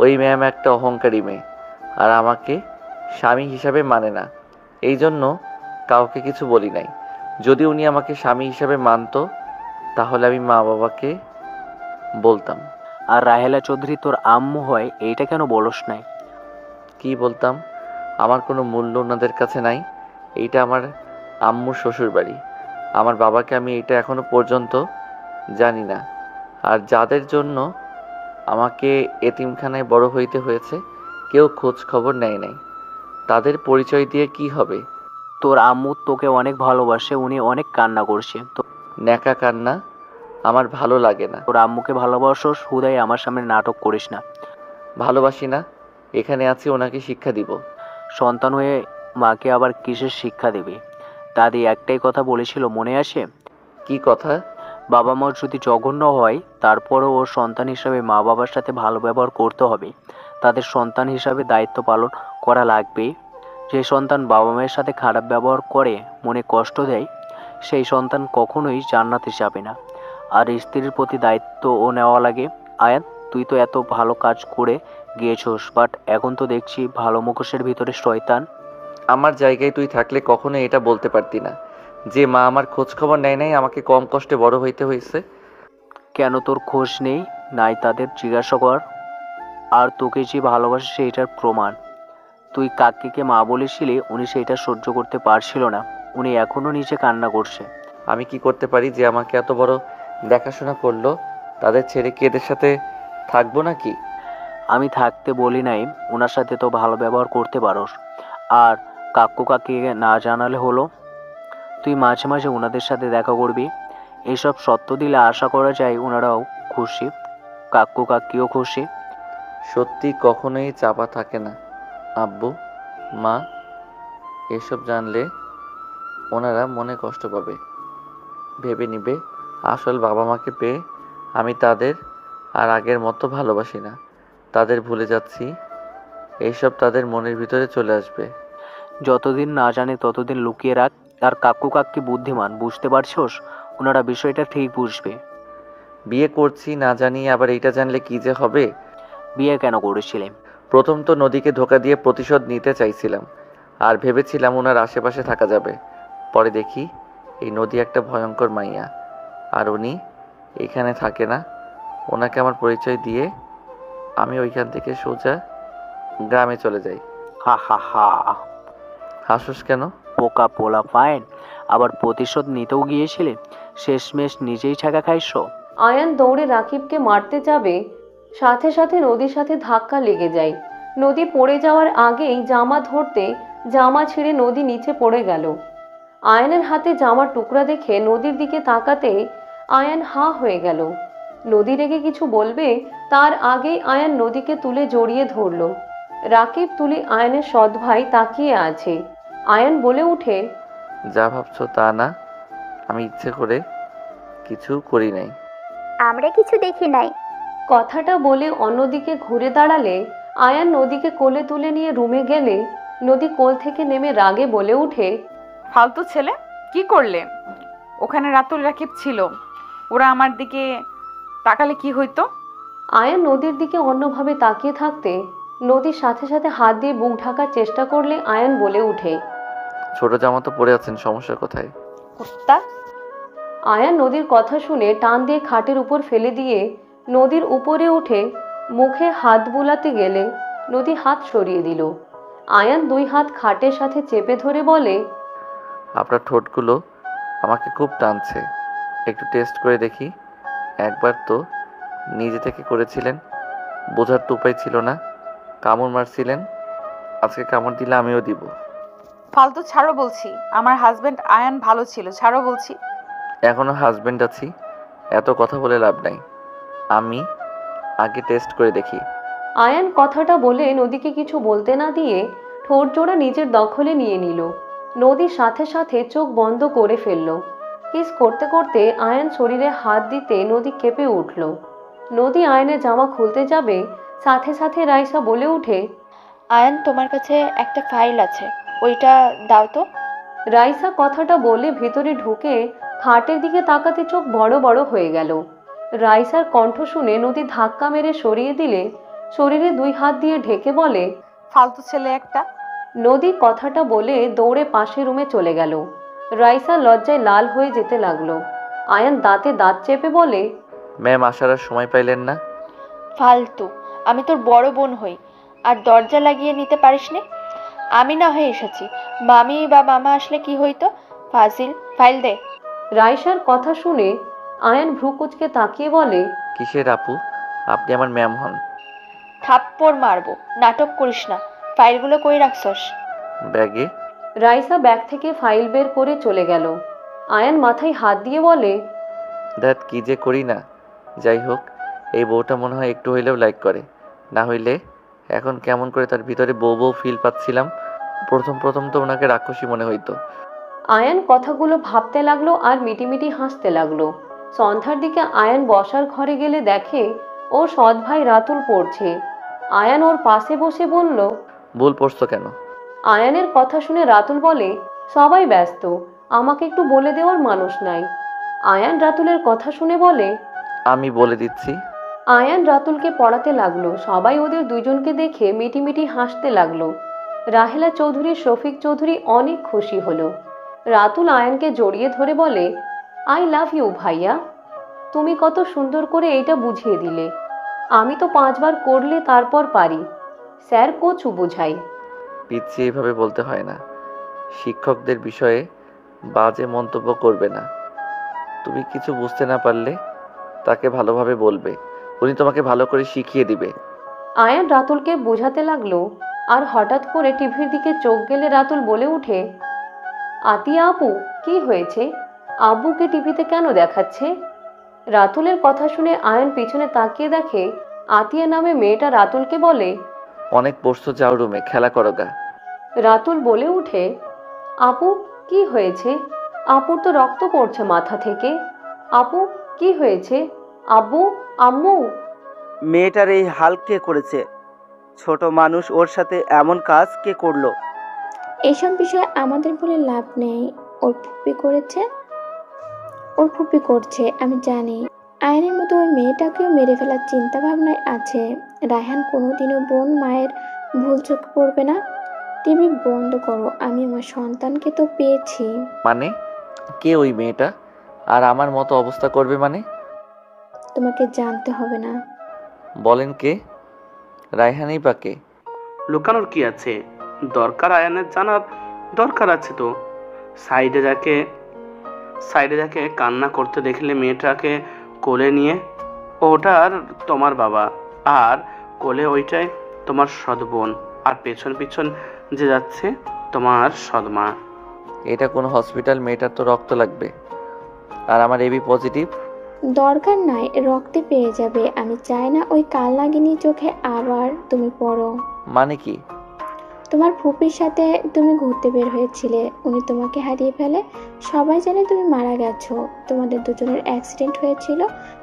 ওই ম্যাম একটা অহংকারী মেয়ে, আর আমাকে স্বামী হিসাবে মানে না। এই জন্য কাউকে কিছু বলি নাই। যদি উনি আমাকে স্বামী হিসাবে মানতো তাহলে আমি মা বাবাকে বলতাম। আর রাহেলা চৌধুরী তোর আম্মু হয়, এইটা কেন বলস নাই? কি বলতাম? আমার কোনো মূল্য ওনাদের কাছে নাই। এইটা আমার আম্মুর শ্বশুর বাড়ি। আমার বাবাকে আমি এটা এখনো পর্যন্ত জানি না। আর যাদের জন্য আমাকে এতিমখানায় বড় হইতে হয়েছে, কেউ খোঁজ খবর নেয় নাই। তাদের পরিচয় দিয়ে কি হবে? তোর আম্মু তোকে অনেক ভালোবাসে, উনি অনেক কান্না করছে। তো ন্যাকা কান্না আমার ভালো লাগে না। তোর আম্মুকে ভালোবাসোস, হুদাই আমার সামনে নাটক করিস না। ভালোবাসি না, এখানে আছি ওনাকে শিক্ষা দিব। সন্তান হয়ে মাকে আবার কিসের শিক্ষা দিবি? দাদি একটাই কথা বলেছিল, মনে আসে? কি কথা? বাবা মা যদি জঘন্য হয় তারপরও ওর সন্তান হিসাবে মা বাবার সাথে ভালো ব্যবহার করতে হবে। তাদের সন্তান হিসাবে দায়িত্ব পালন করা লাগবে। যে সন্তান বাবা মায়ের সাথে খারাপ ব্যবহার করে, মনে কষ্ট দেয়, সেই সন্তান কখনোই জান্নাতে যাবে না। আর স্ত্রীর প্রতি দায়িত্বও নেওয়া লাগে। আয়ান, তুই তো এত ভালো কাজ করে গিয়েছোস, বাট এখন তো দেখছি ভালো মুখোশের ভিতরে শয়তান। আমার জায়গায় তুই থাকলে কখনো এটা বলতে পারতি না যে মা আমার খোঁজ খবর নেয় নাই, আমাকে কম কষ্টে বড় হইতে হয়েছে। কেন তোর খোঁজ নেই? নাই তাদের জিজ্ঞাসা কর। আর তোকে যে ভালোবাসে সেইটার প্রমাণ। তুই কাকিকে মা বলেছিলি, উনি সেইটা সহ্য করতে পারছিল না। উনি এখনো নিচে কান্না করছে। আমি কি করতে পারি যে আমাকে এত বড় দেখাশোনা করলো? তাদের ছেড়ে কি এদের সাথে থাকবো নাকি? আমি থাকতে বলি নাই, ওনার সাথে তো ভালো ব্যবহার করতে পারোস। আর কাকু কাকিকে না জানালে হলো। তুই মাঝে মাঝে ওনাদের সাথে দেখা করবি। এইসব সত্য দিলে আশা করা যায় ওনারাও খুশি, কাকু কাকিও খুশি। সত্যি কখনোই চাপা থাকে না আব্বু, মা। এসব জানলে ওনারা মনে কষ্ট পাবে, ভেবে নিবে আসল বাবা মাকে পেয়ে আমি তাদের আর আগের মতো ভালোবাসি না, তাদের ভুলে যাচ্ছি। এইসব তাদের মনের ভিতরে চলে আসবে। যতদিন না জানে ততদিন লুকিয়ে রাখ। আর কাকু কাকি বুদ্ধিমান, বুঝতে পারছোস? ওনারা বিষয়টা ঠিক বুঝবে। বিয়ে করছি না জানিয়ে আবার এইটা জানলে কি যে হবে। বিয়ে কেন করেছিলেন? প্রথম তো নদীকে ধোকা দিয়ে প্রতিশোধ নিতে চাইছিলাম, আর ভেবেছিলাম ওনার আশেপাশে থাকা যাবে। পরে দেখি এই নদী একটা ভয়ঙ্কর মাইয়া, আর উনি এখানে থাকে না। ওনাকে আমার পরিচয় দিয়ে আমি ওইখান থেকে সোজা গ্রামে চলে যাই। হা হা হা। হাসুস কেন? পোকা পোলা পায়েন, আবার প্রতিশোধ নিতেও গিয়েছিলে, শেষমেশ নিজেই ছাকা খাইছো। আয়ান দৌড়ে রাকিবকে মারতে যাবে, সাথে সাথে নদীর সাথে ধাক্কা লেগে যায়। নদী পড়ে যাওয়ার আগেই জামা ধরতে জামা ছিঁড়ে নদী নিচে পড়ে গেল। আয়ানের হাতে জামার টুকরা দেখে নদীর দিকে তাকাতে আয়ান হাঁ হয়ে গেল। নদী রেগে কিছু বলবে তার আগেই আয়ান নদীকে তুলে জড়িয়ে ধরল। রাকিব তুলি আয়ানের সৎ ভাই তাকিয়ে আছে। আয়ান বলে উঠে, যা ভাবছো তা না, আমি ইচ্ছে করে কিছু করি নাই। আমরা কিছু দেখি নাই। কথাটা বলে অন্যদিকে ঘুরে দাঁড়ালে আয়ান নদীকে কোলে তুলে নিয়ে রুমে গেলে নদী কোল থেকে নেমে রাগে বলে উঠে, ফালতু ছেলে, কি করলে? ওখানে রাতুল রাকিব ছিল, ওরা আমার দিকে তাকালে কি হইতো? আয়ান নদীর দিকে অন্যভাবে তাকিয়ে থাকতে নদীর সাথে সাথে হাত দিয়ে বুক ঢাকার চেষ্টা করলে আয়ান বলে উঠে, ছোট জামা তো পরে আছেন, সমস্যা কোথায়? কুত্তা। আয়ান নদীর কথা শুনে টান দিয়ে খাটের উপর ফেলে দিয়ে নদীর উপরে উঠে মুখে হাত বুলাতে গেলে নদী হাত সরিয়ে দিল। আয়ান 2 হাত খাটের সাথে চেপে ধরে বলে, আপনার ঠোঁটগুলো আমাকে খুব টানছে, একটু টেস্ট করে দেখি। একবার তো নিজে থেকে করেছিলেন, বোঝার তো উপায় ছিল না, কামড় মারছিলেন। আজকে কামড় দিলে আমিও দিব। ফালতু ছাড়ো বলছি, আমার হাজবেন্ড আয়ান ভালো ছিল, ছাড়ো বলছি। এখনো হাজবেন্ড আছি, এত কথা বলে লাভ নাই, আমি আগে টেস্ট করে দেখি। আয়ান কথাটা বলে নদীকে কিছু বলতে না দিয়ে ঠোঁট জোড়া নিজের দখলে নিয়ে নিল। নদীর সাথে সাথে চোখ বন্ধ করে ফেলল। কিস করতে করতে আয়ান শরীরে হাত দিতে নদী কেঁপে উঠল। নদী আয়নের জামা খুলতে যাবে, সাথে সাথে রাইসা বলে উঠে, আয়ান তোমার কাছে একটা ফাইল আছে, ওইটা দাও তো। রাইসা কথাটা বলে ভিতরে ঢুকে খাটের দিকে তাকাতে চোখ বড় বড় হয়ে গেল। রাইসার কণ্ঠ শুনে নদী ধাক্কা মেরে সরিয়ে দিলে শরীরে 2 হাত দিয়ে ঢেকে বলে, ফালতু ছেলে একটা। নদী কথাটা বলে দৌড়ে পাশের রুমে চলে গেল। রাইসা লজ্জায় লাল হয়ে যেতে লাগলো। আয়ান দাঁতে দাঁত চেপে বলে, ম্যাম আসার আর সময় পাইলেন না? ফালতু, আমি তোর বড় বোন হই, আর দরজা লাগিয়ে নিতে পারিস নে? আমি না হয়ে এসেছি, মামি বা মামা আসলে কি হইতো? ফাজিল, ফাইল দে। রাইসার কথা শুনে আয়ান ভ্রু কুচকে তাকিয়ে বলে, কিসের আপু, আপনি আমার ম্যাম হন। থাপ্পড় মারবো, নাটক করিস না। ফাইলগুলো কই রাখছস? ব্যাগে। রাইসা ব্যাগ থেকে ফাইল বের করে চলে গেল। আয়ান মাথায় হাত দিয়ে বলে, দ্যাট কি যে করি না। যাই হোক, এই বউটা মনে হয় একটু হইলেও লাইক করে, না হইলে এখন কেমন করে তার ভিতরে বউ বউ ফিল পাচ্ছিলাম। প্রথম প্রথম তো ওনাকে রাক্ষসী মনে হইতো। আয়ান কথাগুলো ভাবতে লাগলো আর মিটিমিটি হাসতে লাগলো। সন্ধ্যার দিকে আয়ান বসার ঘরে গেলে দেখে ওর সৎ ভাই রাতুল পড়ছে। আয়ান ওর পাশে বসে বলল, ভুল পড়ছো কেন? আয়ানের কথা শুনে রাতুল বলে, সবাই ব্যস্ত, আমাকে একটু বলে দেওয়ার মানুষ নাই। আয়ান রাতুলের কথা শুনে বলে, আমি বলে দিচ্ছি। আয়ান রাতুলকে পড়াতে লাগলো। সবাই ওদের দুজনকে দেখে মিটিমিটি হাসতে লাগলো। রাহেলা চৌধুরী, শফিক চৌধুরী অনেক খুশি হলো। রাতুল আয়ানকে জড়িয়ে ধরে বলে, আই লাভ ইউ ভাইয়া, তুমি কত সুন্দর করে এটা বুঝিয়ে দিলে। আমি তো 5 বার করলে তারপর পারি, স্যার কোচু বুঝাই। পিচ্ছি এইভাবে বলতে হয় না, শিক্ষকদের বিষয়ে বাজে মন্তব্য করবে না। তুমি কিছু বুঝতে না পারলে তাকে ভালোভাবে বলবে, উনি তোমাকে ভালো করে শিখিয়ে দিবে। আয়ান রাতুলকে বোঝাতে লাগলো। আর হঠাৎ করে টিভির দিকে চোখ গেলে রাতুল বলে উঠে, আতিয়া আপু, কি হয়েছে? আব্বুকে টিভিতে কেন দেখাচ্ছে? রাতুলের কথা শুনে আয়ান পিছনে তাকিয়ে দেখে আতিয়া নামে মেয়েটা রাতুলকে বলে, অনেক পড়ছো, যাও রুমে খেলা করো গা। রাতুল বলে উঠে, আপু কি হয়েছে? আপুর তো রক্ত পড়ছে মাথা থেকে। আপু কি হয়েছে? আব্বু, আম্মু। মেয়েটার এই হাল কে করেছে? ছোট মানুষ, ওর সাথে এমন কাজ কে করলো? এসব বিষয়ে আমাদের বলে লাভ নেই। ওর ফুপি করেছে, ওর ফুপি করছে, আমি জানি। আয়নের মতো ওই মেয়েটাকেও মেরে ফেলার চিন্তা ভাবনায় আছে। রায়হান কোনোদিনও বোন মায়ের ভুল চোখে পড়বে না। টিভি বন্ধ করো, আমি আমার সন্তানকে তো পেয়েছি। মানে কে ওই মেয়েটা? আর আমার মতো অবস্থা করবে মানে? তোমাকে জানতে হবে না। বলেন কে? রায়হানই বা কে? লুকানোর কি আছে? দরকার আয়ানের জানার দরকার আছে তো। সাইডে যাকে কান্না করতে দেখলে মেয়েটাকে কোলে নিয়ে, ওটার তোমার বাবা, আর কোলে ওইটাই তোমার সৎ বোন, আর পেছন পিছন যে যাচ্ছে তোমার সৎমা। এটা কোনো হসপিটাল, মেয়েটার তো রক্ত লাগবে, আর আমার এবি পজিটিভ। দরকার নাই, রক্তে পেয়ে যাবে। আমি চাই না ওই কাল নাগিনী চোখে আবার তুমি পড়ো। মানে কি? তোমার ফুপির সাথে তুমি ঘুরতে বের হয়েছিলে, উনি তোমাকে হারিয়ে ফেলে। সবাই জানে তুমি মারা গেছো। তোমাদের দুজনের অ্যাক্সিডেন্ট হয়েছিল।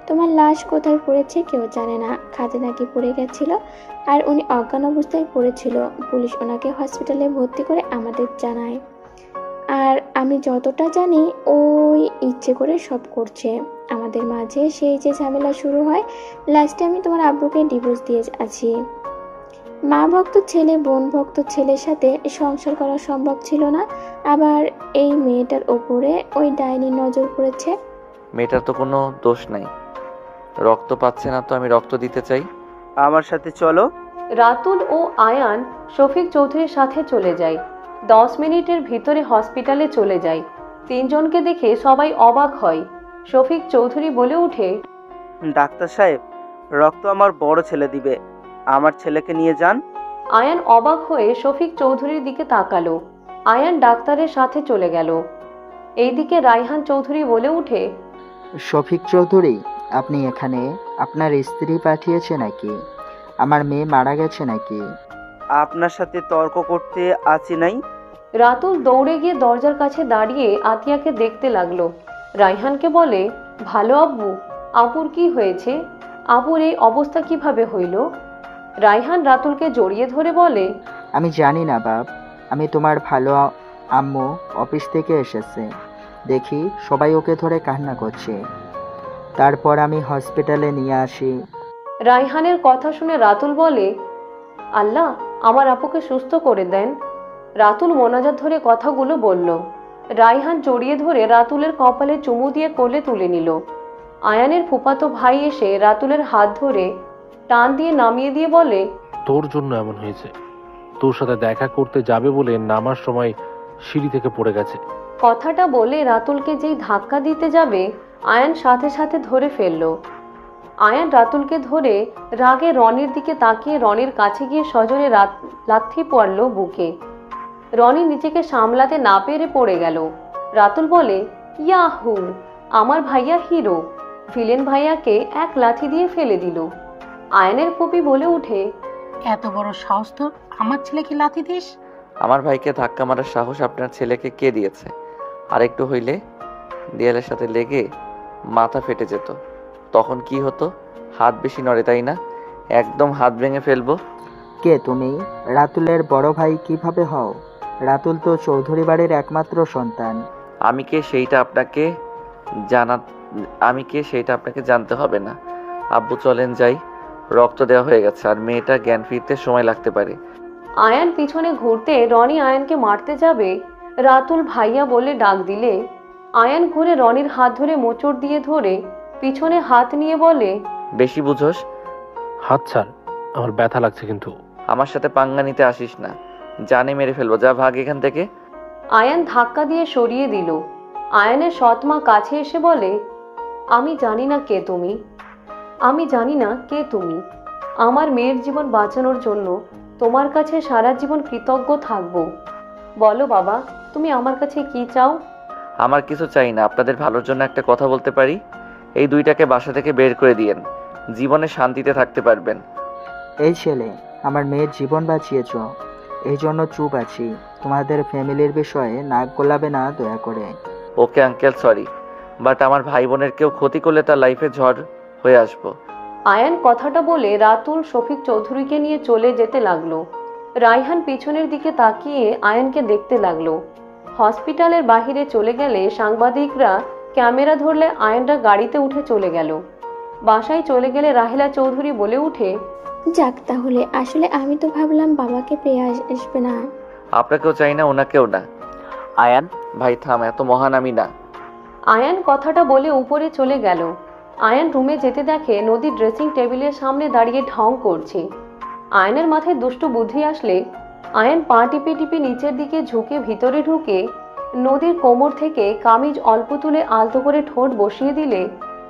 তোমার লাশ কোথায় পড়েছে কেউ জানে না। খাদে নাকি পড়ে গেছিল, আর উনি অজ্ঞান অবস্থায় পড়েছিল। পুলিশ ওনাকে হসপিটালে ভর্তি করে আমাদের জানায়। আর আমি যতটা জানি ওই ইচ্ছে করে সব করছে। আমাদের মাঝে সেই যে ঝামেলা শুরু হয়, লাস্টে আমি তোমার আব্বুকে ডিভোর্স দিয়ে আছি। মা ভক্ত ছেলে বোন ভক্ত ছেলের সাথে সংসার করা সম্ভব ছিল না, আবার এই মেয়েটার ওপরে ওই ডাইনির নজর পড়েছে। মেয়েটার তো কোনো দোষ নাই, রক্ত পাচ্ছে না তো আমি রক্ত দিতে চাই। আমার সাথে চলো। রাতুল ও আয়ান শফিক চৌধুরীর সাথে চলে যায়। 10 মিনিটের ভিতরে হসপিটালে চলে যায়। তিনজনকে দেখে সবাই অবাক হয়। শফিক চৌধুরী বলে ওঠে, ডাক্তার সাহেব, রক্ত আমার বড় ছেলে দিবে, আমার ছেলেকে নিয়ে যান। আয়ান অবাক হয়ে শফিক চৌধুরীর দিকে তাকালো। আয়ান ডাক্তারের সাথে চলে গেল। এইদিকে রায়হান চৌধুরী বলে উঠে, শফিক চৌধুরী, আপনি এখানে? আপনার স্ত্রী পাঠিয়েছে নাকি? আমার মেয়ে মারা গেছে নাকি? আপনার সাথে তর্ক করতে আছি নাই। রাতুল দৌড়ে গিয়ে দরজার কাছে দাঁড়িয়ে আতিয়াকে দেখতে লাগলো। রায়হানকে বলে, ভালো আব্বু, আপুর কি হয়েছে? আপুর এই অবস্থা কিভাবে হইল? রায়হান রাতুলকে জড়িয়ে ধরে বলে, আমি জানি না বাপ, আমি তোমার ভালো আম্মু অফিস থেকে এসেছে, দেখি সবাই ওকে ধরে কান্না করছে, তারপর আমি হসপিটালে নিয়ে আসি। রায়হানের কথা শুনে রাতুল বলে, আল্লাহ আমার আপুকে সুস্থ করে দেন। রাতুল মোনাজাত ধরে কথাগুলো বলল। রায়হান জড়িয়ে ধরে রাতুলের কপালে চুমু দিয়ে কোলে তুলে নিল। আয়ানের ফুফাতো ভাই এসে রাতুলের হাত ধরে টান দিয়ে নামিয়ে দিয়ে বলে, তোর জন্য এমন হয়েছে, তোর সাথে দেখা করতে যাবে বলে নামার সময় সিঁড়ি থেকে পড়ে গেছে। কথাটা বলে রাতুলকে যেই ধাক্কা দিতে যাবে, আয়ান সাথে সাথে ধরে ফেলল। আয়ান রাতুলকে ধরে রাগে রনির দিকে তাকিয়ে রনির কাছে গিয়ে সজোরে লাথি পড়ল বুকে। রনি নিজেকে সামলাতে না পেরে পড়ে গেল। রাতুল বলে, ইয়াহু, আমার ভাইয়া হিরো, ভিলেন ভাইয়াকে এক লাথি দিয়ে ফেলে দিল। আয়ানের ফুপি বলে উঠে, এত বড় সাহস তোর, আমার ছেলেকে লাথি দিস? আমার ভাইকে ধাক্কা মারার সাহস আপনার ছেলেকে কে দিয়েছে? আরেকটু হইলে দেয়ালের সাথে লেগে মাথা ফেটে যেত, তখন কি হতো? হাত বেশি নড়ে তাই না? একদম হাত ভেঙে ফেলবো। কে তুমি? রাতুলের বড় ভাই কিভাবে হও? রাতুল তো চৌধুরী বাড়ির একমাত্র সন্তান। আমি কে সেইটা আপনাকে জানতে হবে না। আব্বু চলেন যাই, রক্ত দেওয়া হয়ে গেছে আর মেয়েটা জ্ঞান ফিরতে সময় লাগতে পারে। আয়ান পিছনে ঘুরতে রনি আয়ানকে মারতে যাবে, রাতুল ভাইয়া বলে ডাক দিলে আয়ান ঘুরে রনির হাত ধরে মোচড় দিয়ে ধরে পিছনে হাত নিয়ে বলে, বেশি বুঝোস? হাত ছাড়, আমার ব্যথা লাগছে কিন্তু। আমার সাথে পাঙ্গা নিতে আসিস না, জানে মেরে ফেলবো, যা ভাগ এখান থেকে। আয়ান ধাক্কা দিয়ে সরিয়ে দিল। আয়ানের সৎমা কাছে এসে বলে, আমি জানি না কে তুমি, আমার মেয়ের জীবন বাঁচানোর জন্য তোমার কাছে সারা জীবন কৃতজ্ঞ থাকবো। বলো বাবা, তুমি আমার কাছে কি চাও? আমার কিছু চাই না, আপনাদের ভালোর জন্য একটা কথা বলতে পারি? এই দুইটাকে বাসা থেকে বের করে দিয়েন, জীবনে শান্তিতে থাকতে পারবেন। এই ছেলে আমার মেয়ের জীবন বাঁচিয়েছ, এই জন্য চুপ আছি। তোমাদের ফ্যামিলির বিষয়ে নাক গলাবে না দয়া করে। ওকে আঙ্কেল, সরি, বাট আমার ভাই বোনের কেউ ক্ষতি করলে তার লাইফে ঝড় হয়ে আসবো। আয়ান কথাটা বলে রাতুল শফিক চৌধুরীকে নিয়ে চলে যেতে লাগলো। রায়হান পিছনের দিকে তাকিয়ে আয়ানকে দেখতে লাগলো। হসপিটালের বাহিরে চলে গেলে সাংবাদিকরা ক্যামেরা ধরলে আয়ানরা গাড়িতে উঠে চলে গেল। বাসায় চলে গেলে রাহেলা চৌধুরী বলে উঠে, যাক তাহলে, আসলে আমি তো ভাবলাম বাবাকে পেয়ে আসবে না। আপনাকেও চাই না, ওনাকেও না। আয়ান ভাই থাম, এত মহান আমি না। আয়ান কথাটা বলে উপরে চলে গেল। আয়ান রুমে যেতে দেখে নদী ড্রেসিং টেবিলের সামনে দাঁড়িয়ে ঢং করছে। আয়ানের মাথায় দুষ্টু বুদ্ধি আসলে আয়ান পা টিপে টিপে নিচের দিকে ঝুঁকে ভিতরে ঢুকে নদীর কোমর থেকে কামিজ অল্প তুলে আলতো করে ঠোঁট বসিয়ে দিলে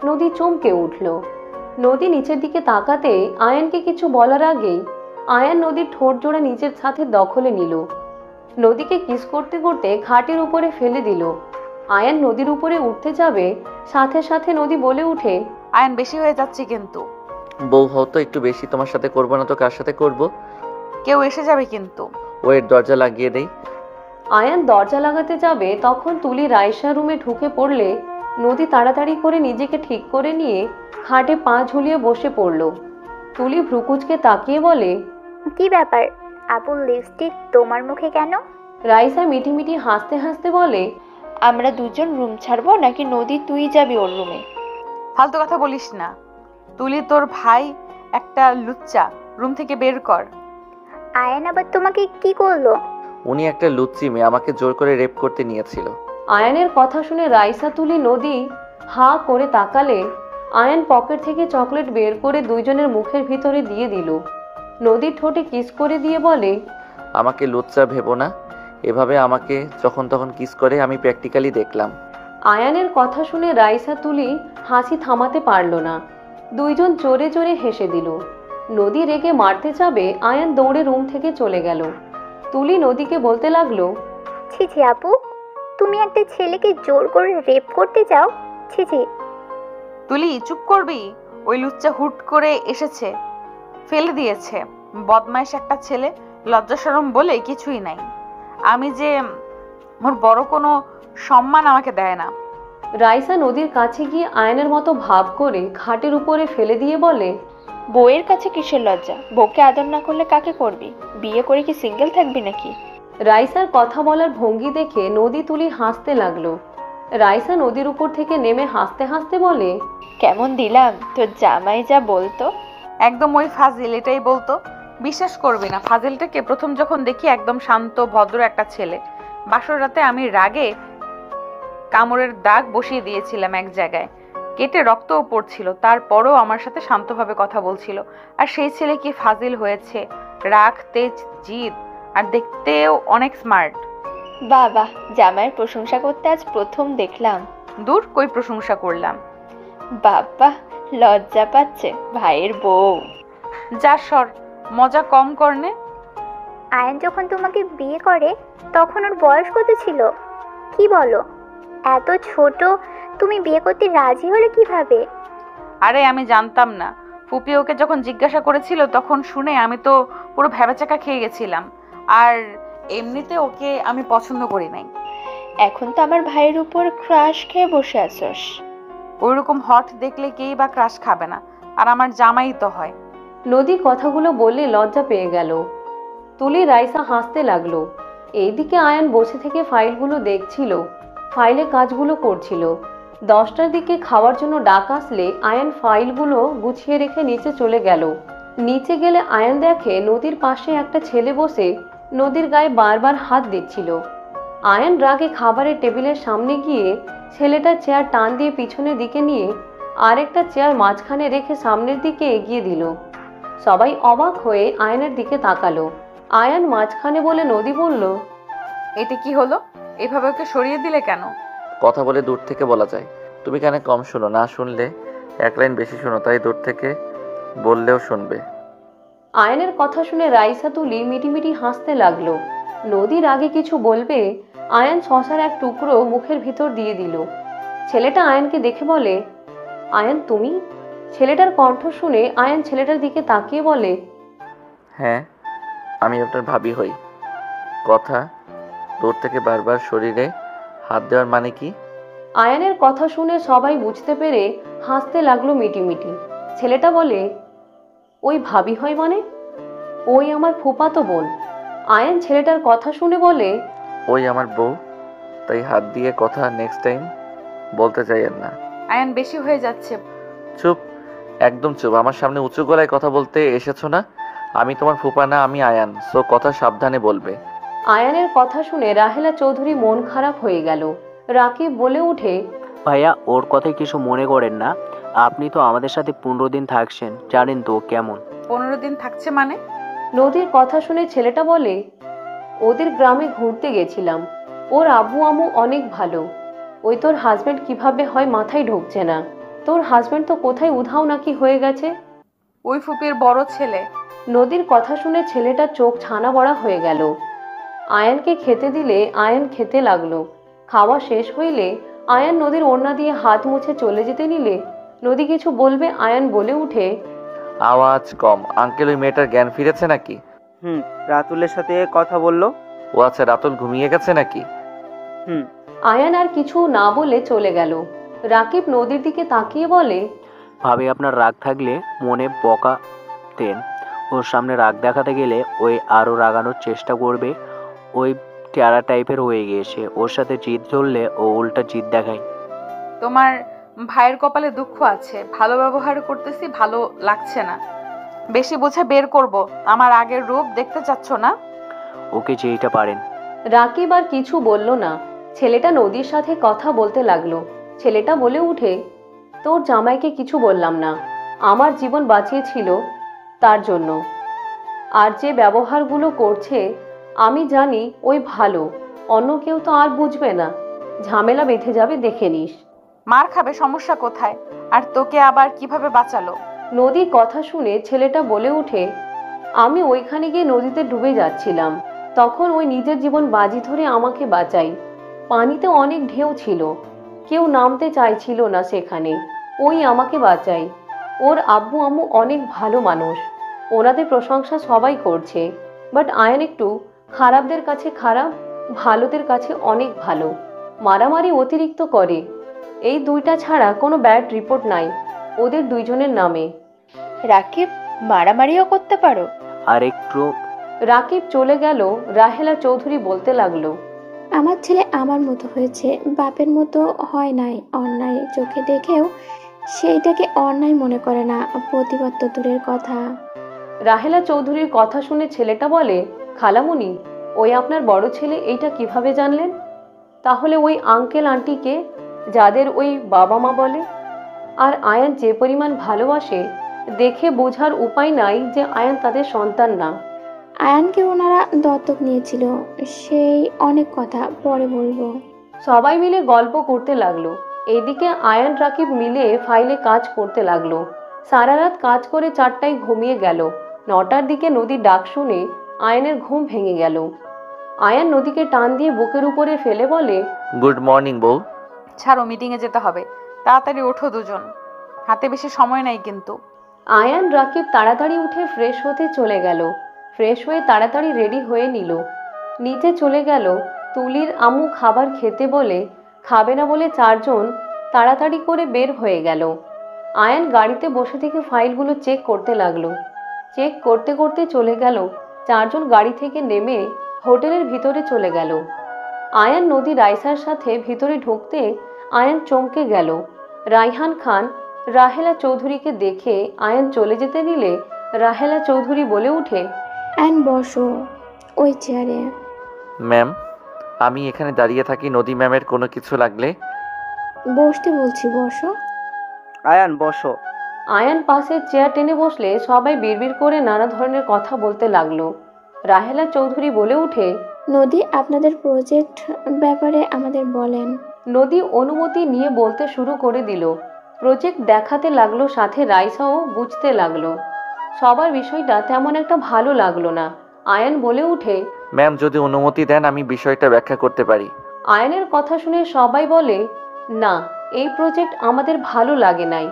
নদী চমকে উঠল। নদী নিচের দিকে তাকাতে আয়ানকে কিছু বলার আগেই আয়ান নদীর ঠোঁট জোড়া নিচের সাথে দখলে নিল। নদীকে কিস করতে করতে খাটের উপরে ফেলে দিল। আয়ান নদীর উপরে উঠতে যাবে, সাথে সাথে নদী বলে উঠে, আয়ান বেশি হয়ে যাচ্ছে কিন্তু। বউ হও তো একটু বেশি, তোমার সাথে করবো না তো কার সাথে করব? কেউ এসে যাবে কিন্তু। ওয়ের দরজা লাগিয়ে দেই। আয়ান দরজা লাগাতে যাবে, তখন তুলি রাইসা রুমে ঢুকে পড়লে নদী তাড়াতাড়ি করে নিজেকে ঠিক করে নিয়ে খাটে পা ঝুলিয়ে বসে পড়ল। তুলি ভ্রুকুচকে তাকিয়ে বলে, কি ব্যাপার, আপুর লিপস্টিক তোমার মুখে কেন? রাইসা মিটি মিটি হাসতে হাসতে বলে, আমরা দুজন রুম ছাড়বো নাকি নদী তুই যাবি ওর রুমে? ফালতু কথা বলিস না তুলি, তোর ভাই একটা লুচ্চা, রুম থেকে বের কর। আয়ান আবার তোমাকে কি করলো? উনি একটা লুচ্চি মেয়ে, আমাকে জোর করে রেপ করতে নিয়েছিল। আয়ানের কথা শুনে রাইসা তুলি নদী হাঁ করে তাকালে আয়ান পকেট থেকে চকলেট বের করে দুইজনের মুখের ভিতরে দিয়ে দিল। নদীর ঠোঁটে কিস করে দিয়ে বলে, আমাকে লুচ্চা ভেবো না। এভাবে আমাকে যখন তখন কিস করে আমি প্র্যাকটিক্যালি দেখলাম। আয়ানের কথা শুনে রাইসা তুলি হাসি থামাতে পারল না। দুইজন জোরে জোরে হেসে দিল। নদী রেগে মারতে যাবে, আয়ান দৌড়ে রুম থেকে চলে গেল। তুলি নদীকে বলতে লাগলো, ছি ছি আপু, তুমি একটা ছেলেকে জোর করে রেপ করতে চাও? ছি ছি। তুলি চুপ করবি? ওই লুচ্চা হুট করে এসেছে, ফেলে দিয়েছে। বদমাইশ একটা ছেলে, লজ্জা শরম বলে কিছুই নাই। আমি যে ওর বড় কোনো সম্মান আমাকে দেয় না। রাইসা নদীর কাছে গিয়ে আয়নের মতো ভাব করে খাটের উপরে ফেলে দিয়ে বলে, বউয়ের কাছে কিসের লজ্জা? বউকে আদর না করলে কাকে করবি? বিয়ে করে কি সিঙ্গেল থাকবি নাকি? রাইসার কথা বলার ভঙ্গি দেখে নদী তুলি হাসতে লাগলো। রাইসা নদীর উপর থেকে নেমে হাসতে হাসতে বলে, কেমন দিলাম তোর জামাই যা বলতো? একদম ওই ফাজিল এটাই বলতো। বিশ্বাস করবি না, ফাজিলটাকে প্রথম যখন দেখি একদম শান্ত ভদ্র একটা ছেলে। বাসর রাতে আমি রাগে কামড়ের দাগ বসিয়ে দিয়েছিলাম এক জায়গায়, কেটে রক্তও পড়ছিল, তারপরও আমার সাথে শান্তভাবে কথা বলছিল। আর সেই ছেলে কি ফাজিল হয়েছে, রাগ, তেজ, জিদ, আর দেখতেও অনেক স্মার্ট। বাবা, জামাইয়ের প্রশংসা করতে আজ প্রথম দেখলাম। দূর, কই প্রশংসা করলাম? বাবা, লজ্জা পাচ্ছে ভাইয়ের বউ। যা সর, মজা কম করনে। আয়ান যখন তোমাকে বিয়ে করে তখন ওর বয়স কত ছিল? কি বলো, এত ছোট তুমি বিয়ে করতে রাজি হলে কিভাবে? আরে আমি জানতাম না। ফুপি ওকে যখন জিজ্ঞাসা করেছিল তখন শুনে আমি তো পুরো ভ্যাবাচাকা খেয়ে গেছিলাম। আর এমনিতে ওকে আমি পছন্দ করি নাই। এখন তো আমার ভাইয়ের উপর ক্রাশ খেয়ে বসে আছস। ওইরকম হট দেখলে কেই বা ক্রাশ খাবে না? আর আমার জামাই তো হয়। নদী কথাগুলো বললে লজ্জা পেয়ে গেল। তুলি রাইসা হাসতে লাগলো। এইদিকে আয়ান বসে থেকে ফাইলগুলো দেখছিল, ফাইলে কাজগুলো করছিল। 10টার দিকে খাওয়ার জন্য ডাক আসলে আয়ান ফাইলগুলো গুছিয়ে রেখে নিচে চলে গেল। নিচে গেলে আয়ান দেখে নদীর পাশে একটা ছেলে বসে নদীর গায়ে বারবার হাত দিচ্ছিল। আয়ান রাগে খাবারের টেবিলের সামনে গিয়ে ছেলেটার চেয়ার টান দিয়ে পিছনের দিকে নিয়ে আরেকটা চেয়ার মাঝখানে রেখে সামনের দিকে এগিয়ে দিল। সবাই অবাক হয়ে আয়ানের দিকে তাকালো। আয়ান মাঝখানে বলে নদী বলল, এটা কি হলো? এভাবে ওকে সরিয়ে দিলে কেন? কথা বলে দূর থেকে বলা যায়। তুমি কানে কম শোনো, না শুনলে এক লাইন বেশি শোনো, তাই দূর থেকে বললেও শুনবে। আয়ানের কথা শুনে রাইসা তুলি মিটিমিটি হাসতে লাগলো। নদীর আগে কিছু বলবে, আয়ান শশার এক টুকরো মুখের ভিতর দিয়ে দিল। ছেলেটা আয়ানকে দেখে বলে, আয়ান তুমি? ছেলেটার কণ্ঠ শুনে আয়ান ছেলেটার দিকে তাকিয়ে বলে, হ্যাঁ, আমি আপনার ভাবি হই। কথা দূর থেকে বারবার শরীরে হাত দেওয়ার মানে কি? আয়ানের কথা শুনে সবাই বুঝতে পেরে হাসতে লাগলো মিটিমিটি। ছেলেটা বলে, ওই ভাবি হয় মানে? ওই আমার ফুফাতো বোন। আয়ান ছেলেটার কথা শুনে বলে, ওই আমার বউ, তাই হাত দিয়ে কথা নেক্সট টাইম বলতে চাইয়েন না। আয়ান বেশি হয়ে যাচ্ছে। চুপ, একদম চুপ। আমার সামনে উঁচু গলায় কথা বলতে এসেছো না? আমি তোমার ফুপা না, আমি আয়ান, সো কথা সাবধানে বলবে। আয়ানের কথা শুনে রাহেলা চৌধুরী মন খারাপ হয়ে গেল। রাকিব বলে উঠে, ভাইয়া, ওর কথায় কিছু মনে করেন না। আপনি তো আমাদের সাথে 15 দিন থাকছেন, জানেন তো কেমন। 15 দিন থাকছে মানে? নদীর কথা শুনে ছেলেটা বলে, ওদের গ্রামে ঘুরতে গেছিলাম। ওর আব্বু আম্মু অনেক ভালো। ওই তোর হাজবেন্ড কিভাবে হয় মাথায় ঢুকছে না। তোর হাজবেন্ড তো কোথায় উধাও নাকি হয়ে গেছে। ওই ফুপির বড় ছেলে। নদীর কথা শুনে ছেলেটার চোখ ছানা বড়া হয়ে গেল। আয়ানকে খেতে দিলে আয়ান খেতে লাগলো। খাওয়া শেষ হইলে আয়ান নদীর ওড়না দিয়ে হাত মুছে চলে যেতে নিলে নদী কিছু বলবে, আয়ান বলে উঠে, আওয়াজ কম। আঙ্কেল, ওই মেয়েটার জ্ঞান ফিরেছে নাকি? রাতুলের সাথে কথা বললো। ও আচ্ছা, রাতুল ঘুমিয়ে গেছে নাকি? আয়ান আর কিছু না বলে চলে গেল। রাকিব নদীর দিকে তাকিয়ে বলে, ভাবি, আপনার রাগ থাকলে মনে বকা দেন। ওর সামনে রাগ দেখাতে গেলে ওই আরো রাগানোর চেষ্টা করবে। ওই টেরা টাইপের হয়ে গিয়েছে। ওর সাথে জিদ ধরলে ও উল্টা জিদ দেখায়। তোমার ভাইয়ের কপালে দুঃখ আছে। ভালো ব্যবহার করতেছি, ভালো লাগছে না। বেশি বুঝে বের করব। আমার আগের রূপ দেখতে চাচ্ছ না? ওকে যেইটা পারেন। রাকিব আর কিছু বলল না। ছেলেটা নদীর সাথে কথা বলতে লাগলো। ছেলেটা বলে উঠে, তোর জামাইকে কিছু বললাম না, আমার জীবন বাঁচিয়েছিল তার জন্য। আর যে ব্যবহারগুলো করছে আমি জানি ওই ভালো, অন্য কেউ তো আর বুঝবে না, ঝামেলা বেঁধে যাবে, দেখে নিস। মার খাবে, সমস্যা কোথায়? আর তোকে আবার কিভাবে বাঁচালো? নদী কথা শুনে ছেলেটা বলে উঠে, আমি ওইখানে গিয়ে নদীতে ডুবে যাচ্ছিলাম, তখন ওই নিজের জীবন বাজি ধরে আমাকে বাঁচাই। পানিতে অনেক ঢেউ ছিল, কেউ নামতে চাইছিল না সেখানে, ওই আমাকে বাঁচাই। ওর আব্বু আম্মু অনেক ভালো মানুষ, ওনাদের প্রশংসা সবাই করছে, বাট আয়ন একটু খারাপদের কাছে খারাপ, ভালোদের কাছে অনেক ভালো, মারামারি অতিরিক্ত করে। এই দুইটা ছাড়া কোনো ব্যাড রিপোর্ট নাই ওদের দুইজনের নামে। রাকিব, মারামারিও করতে পারো? আর একটু। রাকিব চলে গেল। রাহেলা চৌধুরী বলতে লাগলো, আমার ছেলে আমার মতো হয়েছে, বাপের মতো হয় নাই। অন্যায় চোখে দেখেও সেইটাকে অন্যায় মনে করে না, প্রতিবাদ তো দূরের কথা। রাহেলা চৌধুরীর কথা শুনে ছেলেটা বলে, খালামুনি, ওই আপনার বড় ছেলে এইটা কিভাবে জানলেন? তাহলে ওই আঙ্কেল আন্টিকে যাদের ওই বাবা মা বলে, আর আয়ান যে পরিমাণ ভালোবাসে, দেখে বোঝার উপায় নাই যে আয়ান তাদের সন্তান না। আয়ানকে ওনারা দত্তক নিয়েছিল, সেই অনেক কথা পরে বলবো। সবাই মিলে গল্প করতে লাগলো। এদিকে আয়ান রাকিব মিলে ফাইলে কাজ করতে লাগলো। সারা রাত কাজ করে 4টায় ঘুমিয়ে গেল। 9টার দিকে নদীর ডাক শুনে আয়ানের ঘুম ভেঙে গেল। আয়ান নদীকে টান দিয়ে বুকের উপরে ফেলে বলে, গুড মর্নিং বউ। ছাড়ো, মিটিংয়ে যেতে হবে, তাড়াতাড়ি ওঠো দুজন, হাতে বেশি সময় নাই কিন্তু। আয়ান রাকিব তাড়াতাড়ি উঠে ফ্রেশ হতে চলে গেল। ফ্রেশ হয়ে তাড়াতাড়ি রেডি হয়ে নিল। নিচে চলে গেল। তুলির আম্মু খাবার খেতে বলে খাবে না বলে 4জন তাড়াতাড়ি করে বের হয়ে গেল। আয়ান গাড়িতে বসে থেকে ফাইলগুলো চেক করতে লাগলো। চেক করতে করতে চলে গেল। 4জন গাড়ি থেকে নেমে হোটেলের ভিতরে চলে গেল। আয়ান নদী রাইসার সাথে ভিতরে ঢুকতে আয়ান চমকে গেল। রাইহান খান রাহেলা চৌধুরীকে দেখে আয়ান চলে যেতে নিলে রাহেলা চৌধুরী বলে উঠে, আয়ান বসো ওই চেয়ারে। ম্যাম, আমি এখানে দাঁড়িয়ে থাকি, নদী ম্যামের কোনো কিছু লাগলে? বসতে বলছি, বসো। আয়ান বসো। আয়ান পাশে চেয়ার টেনে বসলে সবাই বিড়বিড় করে নানা ধরনের কথা বলতে লাগলো। রাহেলা চৌধুরী বলে উঠে, নদী, আপনাদের প্রজেক্ট ব্যাপারে আমাদের বলেন। নদী অনুমতি নিয়ে বলতে শুরু করে দিল। প্রজেক্ট দেখাতে লাগলো, সাথে রাইসাও বুঝতে লাগলো। সবার বিষয়টা তেমন একটা ভালো লাগলো না। আয়ান বলে উঠে, ম্যাম যদি অনুমতি দেন আমি বিষয়টা ব্যাখ্যা করতে পারি। আয়ানের কথা শুনে সবাই বলে, না, এই প্রজেক্ট আমাদের ভালো লাগে নাই,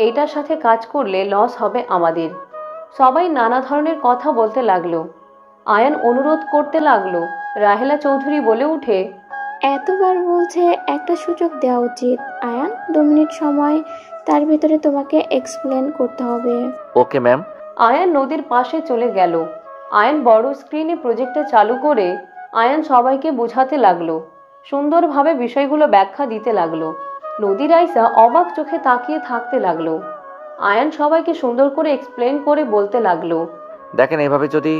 এইটার সাথে কাজ করলে লস হবে আমাদের। সবাই নানা ধরনের কথা বলতে লাগলো। আয়ান অনুরোধ করতে লাগলো। রাহেলা চৌধুরী বলে উঠে, এতবার বলছে, একটা সুযোগ দেওয়া উচিত। আয়ান 2 মিনিট সময়, তার ভিতরে তোমাকে এক্সপ্লেন করতে হবে। Okay ma'am. আয়ান নদীর পাশে চলে গেল। আয়ান বড় স্ক্রিনে প্রজেক্টটা চালু করে আয়ান সবাইকে বোঝাতে লাগলো। সুন্দরভাবে বিষয়গুলো ব্যাখ্যা দিতে লাগলো। নদী রাইসা অবাক চোখে তাকিয়ে থাকতে লাগলো। আয়ান সবাইকে সুন্দর করে এক্সপ্লেন করে বলতে লাগলো, দেখেন, এভাবে যদি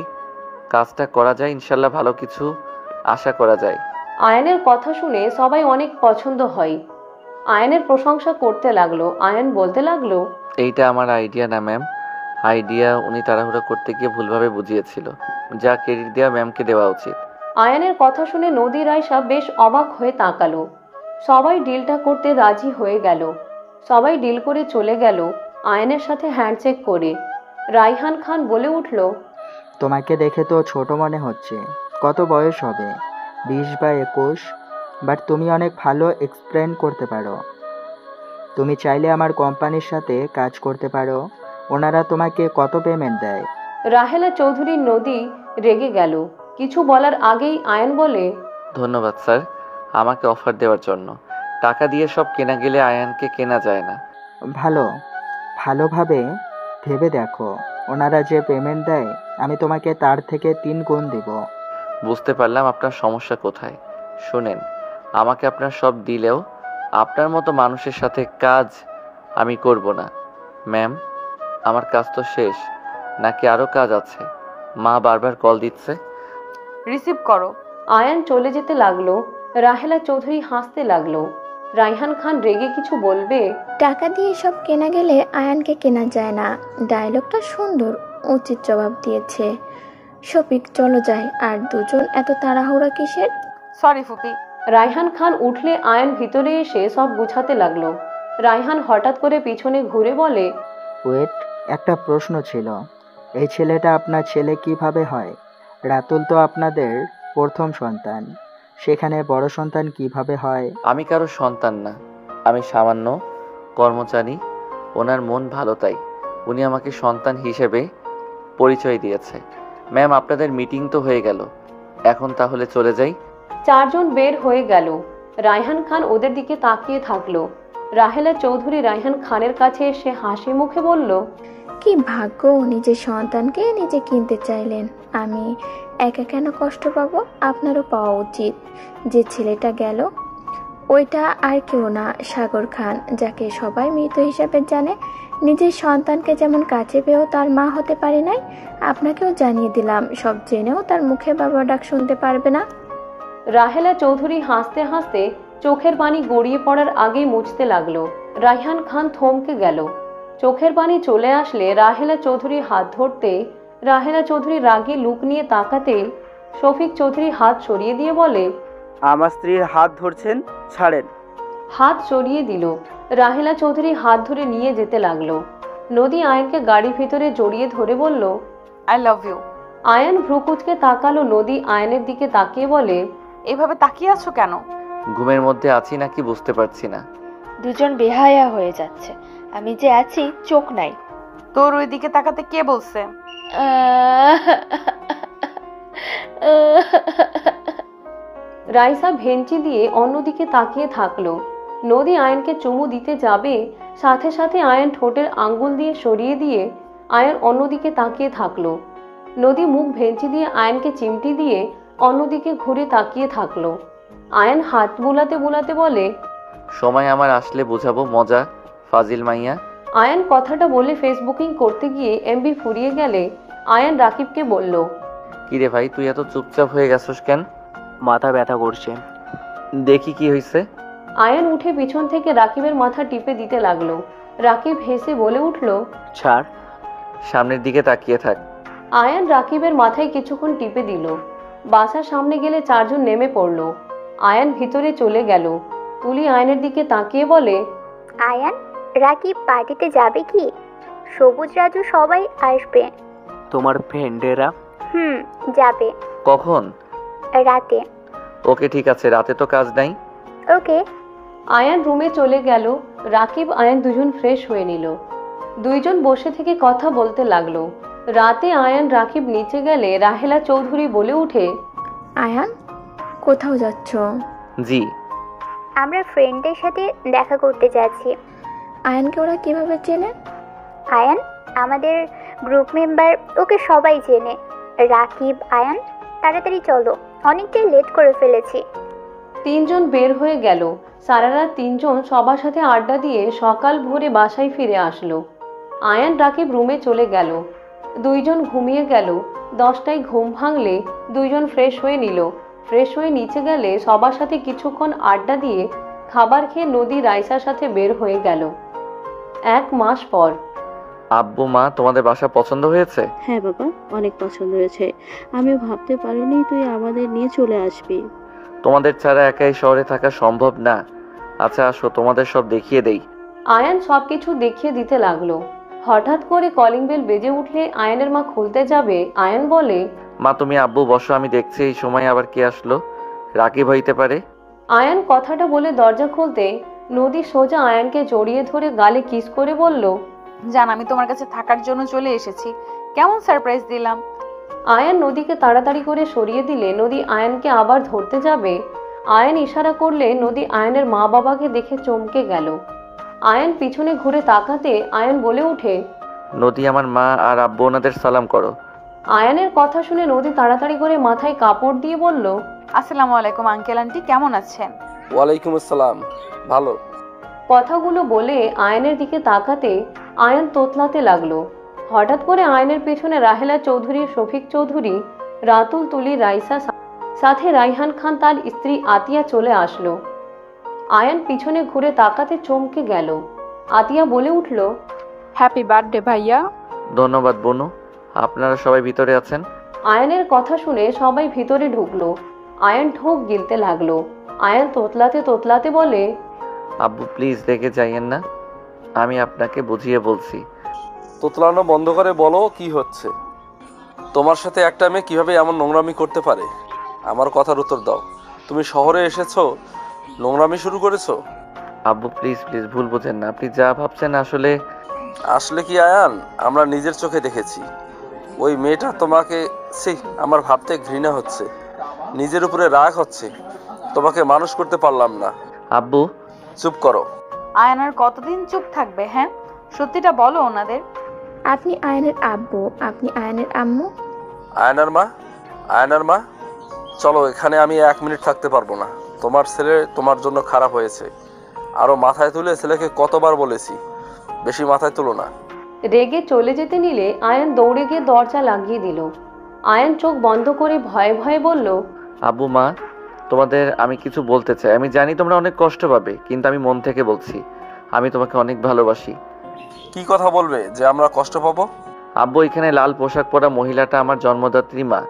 কাজটা করা যায় ইনশাল্লাহ ভালো কিছু আশা করা যায়। আয়ানের কথা শুনে সবাই অনেক পছন্দ হয়। আয়ানের প্রশংসা করতে লাগলো। আয়ান বলতে লাগলো, এইটা আমার আইডিয়া না ম্যাম, আইডিয়া উনি তাড়াহুড়ো করতে গিয়ে ভুলভাবে বুঝিয়েছিল, যা ক্রেডিট দেওয়া ম্যামকে দেওয়া উচিত। আয়ানের কথা শুনে নদী রাইসা বেশ অবাক হয়ে তাকালো। সবাই ডিলটা করতে রাজি হয়ে গেল। সবাই ডিল করে চলে গেল আয়ানের সাথে হ্যান্ডশেক করে। রাইহান খান বলে উঠল, তোমাকে দেখে তো ছোট মনে হচ্ছে, কত বয়স হবে? 20 বা 21, বাট তুমি অনেক ভালো এক্সপ্লেন করতে পারো। তুমি চাইলে আমার কোম্পানির সাথে কাজ করতে পারো। ওনারা তোমাকে কত পেমেন্ট দেয়? রাহেলা চৌধুরীর নদী রেগে গেল। কিছু বলার আগেই আয়ান বলে, ধন্যবাদ স্যার আমাকে অফার দেওয়ার জন্য। টাকা দিয়ে সব কেনা গেলে আয়ানকে কেনা যায় না। ভালোভাবে ভেবে দেখো, ওনারা যে পেমেন্ট দেয় আমি তোমাকে তার থেকে 3 গুণ দেব। বুঝতে পারলাম আপনার সমস্যা কোথায়। শুনেন, আমাকে আপনার সব দিলেও আপনার মতো মানুষের সাথে কাজ আমি করব না। ম্যাম, আমার কাজ তো শেষ, নাকি আরও কাজ আছে? মা বারবার কল দিচ্ছে। রিসিভ করো। আয়ান চলে যেতে লাগলো। রাহেলা চৌধুরী হাসতে লাগলো। রায়হান খান রেগে কিছু বলবে, টাকা দিয়ে সব কেনা গেলে আয়ানকে কেনা যায় না। ডায়লগটা সুন্দর, উচিত জবাব দিয়েছে। শফিক চলো যায়, আর দুজন এত তাড়াহুড়া কিসের? সরি ফুপি। রায়হান খান উঠলে আয়ান ভিতরে এসে সব গুছাতে লাগলো। রায়হান হঠাৎ করে পিছনে ঘুরে বলে, ওয়েট, একটা প্রশ্ন ছিল। এই ছেলেটা আপনার ছেলে কিভাবে হয়? রাতুল তো আপনাদের প্রথম সন্তান, সেখানে বড় সন্তান কিভাবে হয়? আমি কারো সন্তান না, আমি সামান্য কর্মচারী। ওনার মন ভালো, তাই উনি আমাকে সন্তান হিসেবে পরিচয় দিয়েছে। ম্যাম, আপনাদের মিটিং তো হয়ে গেল, এখন তাহলে চলে যাই। চারজন বের হয়ে গেল। রায়হান খান ওদের দিকে তাকিয়ে থাকলো। রাহেলা চৌধুরী রায়হান খানের কাছে এসে হাসি মুখে বলল, কি ভাগ্য, নিজের সন্তানকে নিজে কিনতে চাইলেন। আমি একা কেন কষ্ট পাবো? আপনারও পাওয়া উচিত। যে ছেলেটা গেল ওইটা আর কেউ না, সাগর খান, যাকে সবাই মৃত হিসাবে জানে। নিজের সন্তানকে যেমন কাছে পেয়েও তার মা হতে পারি নাই, আপনাকেও জানিয়ে দিলাম, সব জেনেও তার মুখে বাবা ডাক শুনতে পারবে না। রাহেলা চৌধুরী হাসতে হাসতে চোখের পানি গড়িয়ে পড়ার আগেই মুছতে লাগলো। রায়হান খান থমকে গেল। চোখের পানি চলে আসলে রাহেলা চৌধুরী হাত ধরতে, রাহেলা চৌধুরী রাগে লুক নিয়ে তাকাতে শফিক চৌধুরী হাত সরিয়ে দিয়ে বলে, আমার স্ত্রীর হাত ধরছেন, ছাড়েন। হাত সরিয়ে দিল। রাহেলা চৌধুরী হাত ধরে নিয়ে যেতে লাগলো। নদী আয়নকে গাড়ির ভিতরে জড়িয়ে ধরে বলল, আই লাভ ইউ। আয়ন ভ্রুকুচকে তাকালো। নদী আয়নের দিকে তাকিয়ে বলে, এভাবে তাকিয়ে আছো কেন? ঘুমের মধ্যে আছি নাকি বুঝতে পারছি না। দুজন বেহায়া হয়ে যাচ্ছে। আমি যে আছি, চোখ নাই। তোর ওই দিকে তাকাতে কে বলছে? রাইসা ভেঞ্চি দিয়ে অন্যদিকে তাকিয়ে থাকলো। নদী আয়নকে চুমু দিতে যাবে, সাথে সাথে আয়ন ঠোঁটের আঙ্গুল দিয়ে সরিয়ে দিয়ে আয়ন অন্যদিকে তাকিয়ে থাকলো। নদী মুখ ভেঞ্চি দিয়ে আয়নকে চিমটি দিয়ে অন্যদিকে ঘুরে তাকিয়ে থাকলো। আয়ন হাত বুলাতে বুলাতে বলে, সময় আমার আসলে বুঝাবো মজা, ফাজিল মাইয়া। আয়ন কথাটা বলে ফেসবুকিং করতে গিয়ে এমবি ফুরিয়ে গেলে আয়ন রাকিবকে বলল, কিরে ভাই, তুই এত চুপচাপ হয়ে গেছস কেন? মাথা ব্যথা করছে। দেখি কি হয়েছে। আয়ন উঠে পিছন থেকে রাকিবের মাথা টিপে দিতে লাগলো। রাকিব হেসে বলে উঠল, ছাড়, সামনের দিকে তাকিয়ে থাক। আয়ন রাকিবের মাথায় কিছুক্ষণ টিপে দিল। বাসার সামনে গেলে চারজন নেমে পড়ল। আয়ন ভিতরে চলে গেল। তুলি আয়নের দিকে তাকিয়ে বলে, আয়ান, রাকিব পার্টিতে যাবে কি? সবুজ, রাজু সবাই আসবে। তোমার ফ্রেন্ডেরা? যাবে। কখন? রাতে। ওকে, ঠিক আছে, রাতে তো কাজ নাই। ওকে। আয়ান রুমে চলে গেল। রাকিব আয়ান দুজন ফ্রেশ হয়ে নিল। দুইজন বসে থেকে কথা বলতে লাগলো। রাতে আয়ান রাকিব নিচে গেলে রাহেলা চৌধুরী বলে উঠে, আয়ান, কোথাও যাচ্ছ? জি, আমরা ফ্রেন্ডদের সাথে দেখা করতে যাচ্ছি। আয়ানকে ওরা কিভাবে চেনে? আয়ান আমাদের গ্রুপ মেম্বার, ওকে সবাই চেনে। রাকিব, আয়ান, তাড়াতাড়ি চলো, অনেকটাই লেট করে ফেলেছি। তিনজন বের হয়ে গেল। সারা রাত তিনজন সবার সাথে আড্ডা দিয়ে সকাল ভোরে বাসায় ফিরে আসলো। আয়ান রাকিব রুমে চলে গেল। দুইজন ঘুমিয়ে গেল। 10টায় ঘুম ভাঙলে দুইজন ফ্রেশ হয়ে নিল। ফ্রেশ হয়ে নিচে গেলে সবার সাথে কিছুক্ষণ আড্ডা দিয়ে খাবার খেয়ে নদী রাইসার সাথে বের হয়ে গেল। 1 মাস পর। আব্বু মা, তোমাদের বাসা পছন্দ হয়েছে? হ্যাঁ বাবা, অনেক পছন্দ হয়েছে। আমি ভাবতে পারিনি তুই আমাদের নিয়ে চলে আসবি। তোমাদের ছাড়া একাই শহরে থাকা সম্ভব না। আচ্ছা আসো, তোমাদের সব দেখিয়ে দেই। আয়ান সবকিছু দেখিয়ে দিতে লাগলো। হঠাৎ করে কলিং বেল বেজে উঠলে আয়ানের মা খুলতে যাবে। আয়ান বলে, মা তুমি আব্বু বসো, আমি দেখছি এই সময় আবার কে আসলো। রাকিব হইতে পারে। আয়ান কথাটা বলে দরজা খুলতে নদী সোজা আয়ানকে জড়িয়ে ধরে গালে কিস করে বলল, জান, আমি তোমার কাছে থাকার জন্য চলে এসেছি। কেমন সারপ্রাইজ দিলাম। আয়ান নদীকে তাড়াতাড়ি করে সরিয়ে দিলে নদী আয়ানকে আবার ধরতে যাবে। আয়ান ইশারা করলে নদী আয়ানের মা বাবাকে দেখে চমকে গেল। আয়ান পিছনে ঘুরে তাকাতে আয়ান বলে ওঠে, নদী, আমার মা আর আব্বু ওনাদের সালাম করো। আয়ানের কথা শুনে নদী তাড়াতাড়ি করে মাথায় কাপড় দিয়ে বলল, আসসালামু আলাইকুম আঙ্কেল আন্টি, কেমন আছেন? ওয়ালাইকুম আসসালাম, ভালো। কথাগুলো বলে আয়ানের দিকে তাকাতে আয়ান তোতলাতে লাগলো। হঠাৎ করে আয়নের পেছনে রাহেলা চৌধুরী, শফিক চৌধুরী, রাতুল, তুলি, রাইসা, সাথে রাইহান খান তার স্ত্রী আতিয়া চলে আসলো। আয়ান পিছনে ঘুরে তাকাতে চমকে গেল। আতিয়া বলে উঠল, হ্যাপি বার্থডে ভাইয়া। ধন্যবাদ বনু, আপনারা সবাই ভিতরে আছেন। আয়ানের কথা শুনে সবাই ভিতরে ঢুকলো। আয়ান ঢোক গিলতে লাগলো। আয়ান তোতলাতে তোতলাতে বলে, আব্বু প্লিজ রেগে যাইয়েন না, আমি আপনাকে বুঝিয়ে বলছি। তোতলানো বন্ধ করে বলো কি হচ্ছে। তোমার সাথে একটা মেয়ে কিভাবে এমন নোংরামি করতে পারে? আমার কথার উত্তর দাও। তুমি শহরে এসেছো, নোংরামি শুরু করেছো? আব্বু প্লিজ প্লিজ ভুল বোঝেন না, আপনি যা ভাবছেন আসলে কি আয়ান, আমরা নিজের চোখে দেখেছি। ওই মেয়েটা তোমাকে, আমার ভাবতে ঘৃণা হচ্ছে, নিজের উপরে রাগ হচ্ছে। তোমাকে মানুষ করতে পারলাম না। আব্বু চুপ করো। আয়ান আর কতদিন চুপ থাকবে? হ্যাঁ, সত্যিটা বলো ওনাদের। আপনি আয়নের আব্বু, আপনি আয়নের আম্মু। আয়নার মা, চলো এখানে আমি 1 মিনিট থাকতে পারবো না। তোমার ছেলে তোমার জন্য খারাপ হয়েছে। আরো মাথায় তুলে ছেলেকে কতবার বলেছি, বেশি মাথায় তুলো না। রেগে চলে যেতে নিলে আয়ান দৌড়ে গিয়ে দরজা লাগিয়ে দিল। আয়ান চোখ বন্ধ করে ভয়ে ভয়ে বলল, আব্বু মা, তোমাদের আমি কিছু বলতে চাই। আমি জানি তোমরা অনেক কষ্ট পাবে, কিন্তু আমি মন থেকে বলছি, আমি তোমাকে অনেক ভালোবাসি। কি কথা বলবে যে আমরা কষ্ট পাবো? আব্বু, এখানে লাল পোশাক পরা মহিলাটা আমার জন্মদাত্রী মা,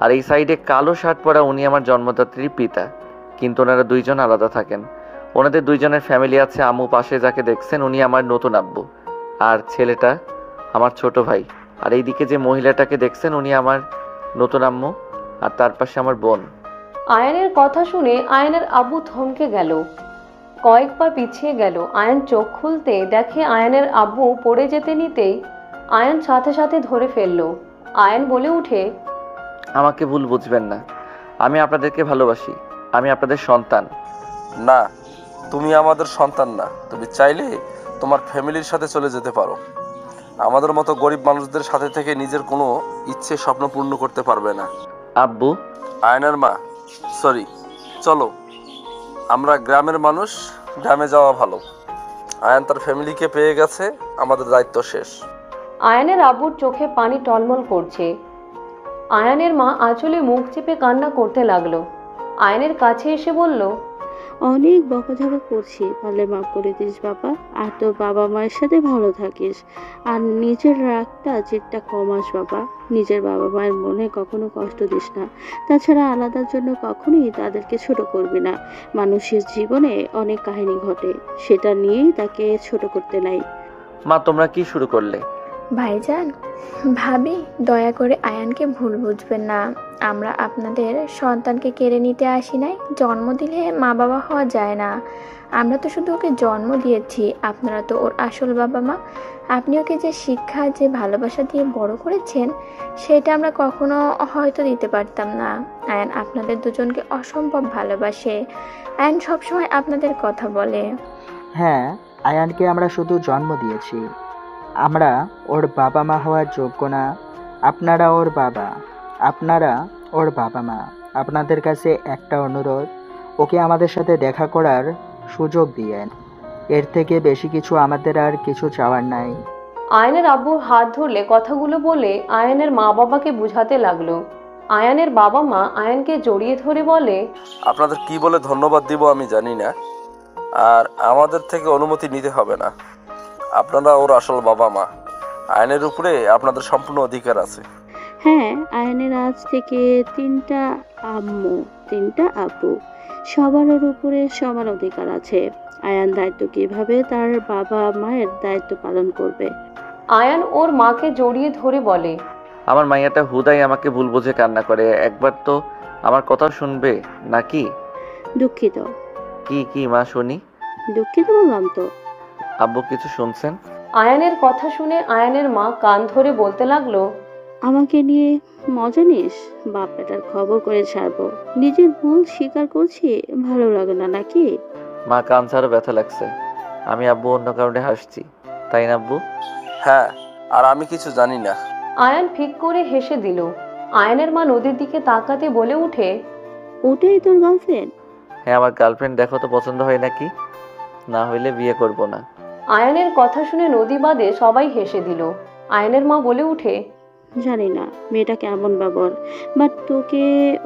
আর এই সাইডে কালো শার্ট পরা উনি আমার জন্মদাত্রীর পিতা। কিন্তু ওনারা দুইজন আলাদা থাকেন। ওনাদের দুইজনের ফ্যামিলি আছে। আম্মু পাশে যাকে দেখছেন উনি আমার নতুন আব্বু, আর ছেলেটা আমার ছোট ভাই। আর এইদিকে যে মহিলাটাকে দেখছেন উনি আমার নতুন আম্মু, আর তার পাশে আমার বোন। আয়ানের কথা শুনে আয়ানের আব্বু থমকে গেল, কয়েক পা পিছিয়ে গেল। আয়ান চোখ খুলতে দেখে আয়ানের আব্বু পড়ে যেতে নিতেই আয়ান সাথে সাথে ধরে ফেলল। আয়ান বলে উঠে, আমাকে ভুল বুঝবেন না, আমি আপনাদেরকে ভালোবাসি, আমি আপনাদের সন্তান। না, তুমি আমাদের সন্তান না। তুমি চাইলে তোমার ফ্যামিলির সাথে চলে যেতে পারো। আমাদের মতো গরিব মানুষদের সাথে থেকে নিজের কোনো ইচ্ছে স্বপ্ন পূর্ণ করতে পারবে না। আব্বু, আয়নার মা, সরি, চলো আমরা গ্রামের মানুষ, গ্রামে যাওয়া ভালো। আয়ান তার ফ্যামিলিকে পেয়ে গেছে, আমাদের দায়িত্ব শেষ। আয়ানের আব্বুর চোখে পানি টলমল করছে। আয়ানের মা আঁচলে মুখ চেপে কান্না করতে লাগলো। আয়ানের কাছে এসে বলল, অনেক বকাঝকা করছি, পারলে মাফ করে দিস বাবা। আর তোর বাবা মায়ের সাথে ভালো থাকিস, আর নিজের রাগটা জেদটা কমাস বাবা। নিজের বাবা মায়ের মনে কখনো কষ্ট দিস না। তাছাড়া আলাদার জন্য কখনোই তাদেরকে ছোট করবি না। মানুষের জীবনে অনেক কাহিনী ঘটে, সেটা নিয়েই তাকে ছোট করতে নাই। মা তোমরা কি শুরু করলে? ভাইজান, ভাবি, দয়া করে আয়ানকে ভুল বুঝবেন না। আমরা আপনাদের সন্তানকে কেড়ে নিতে আসি নাই। জন্ম দিলে মা বাবা হওয়া যায় না। আমরা তো শুধু ওকে জন্ম দিয়েছি, আপনারা তো ওর আসল বাবা মা। আপনি ওকে যে শিক্ষা, যে ভালোবাসা দিয়ে বড় করেছেন, সেটা আমরা কখনো হয়তো দিতে পারতাম না। আয়ান আপনাদের দুজনকে অসম্ভব ভালোবাসে। আয়ান সবসময় আপনাদের কথা বলে। হ্যাঁ, আয়ানকে আমরা শুধু জন্ম দিয়েছি, আমরা ওর বাবা মা হওয়ার যোগ্য না। আপনারা ওর বাবা, আপনারা ওর বাবা মা। আপনাদের কাছে একটা অনুরোধ, ওকে আমাদের সাথে দেখা করার সুযোগ দিয়েন। এর থেকে বেশি কিছু আমাদের আর কিছু চাওয়ার নাই। আয়ানের আব্বুর হাত ধরলে কথাগুলো বলে আয়ানের মা বাবাকে বুঝাতে লাগলো। আয়ানের বাবা মা আয়ানকে জড়িয়ে ধরে বলে, আপনাদের কি বলে ধন্যবাদ দিব আমি জানি না, আর আমাদের থেকে অনুমতি নিতে হবে না। আপনারা ওর আসল বাবা মা। আইনের উপরে আপনাদের সম্পূর্ণ অধিকার আছে। হ্যাঁ, আয়ানের আজ থেকে 3টা আম্মু, 3টা আপু, সবার ওর উপরে সমান অধিকার আছে। আয়ান দায়িত্ব কিভাবে তার বাবা মায়ের দায়িত্ব পালন করবে। আয়ান ওর মাকে জড়িয়ে ধরে বলে, আমার মাইয়াটা হুদাই আমাকে ভুল বুঝে কান্না করে, একবার তো আমার কথা শুনবে নাকি? দুঃখিত। কি মা শুনি? দুঃখিত বললাম তো। আব্বু কিছু শুনছেন? আয়ানের কথা শুনে আয়ানের মা কান ধরে বলতে লাগলো, আমাকে নিয়ে মজা নিস? বাপ বেটার খবর করে ছাড়বো। নিজের ভুল স্বীকার করছি, ভালো লাগে না নাকি? মা কান ছাড়া ব্যথা লাগছে। আমি আব্বু অন্য কারণে হাসছি, তাই না আব্বু? হ্যাঁ, আর আমি কিছু জানি না। আয়ান ফিক করে হেসে দিল। আয়ানের মা নদীর দিকে তাকাতে বলে উঠে, ওটাই তোর গার্লফ্রেন্ড? হ্যাঁ, আমার গার্লফ্রেন্ড। দেখো তো পছন্দ হয় নাকি? না হইলে বিয়ে করব না। আয়ানের কথা শুনে নদী বাদে সবাই হেসে দিল। আয়নের মা বলে উঠে, জানি না মেয়েটা কেমন ব্যবহার, বাট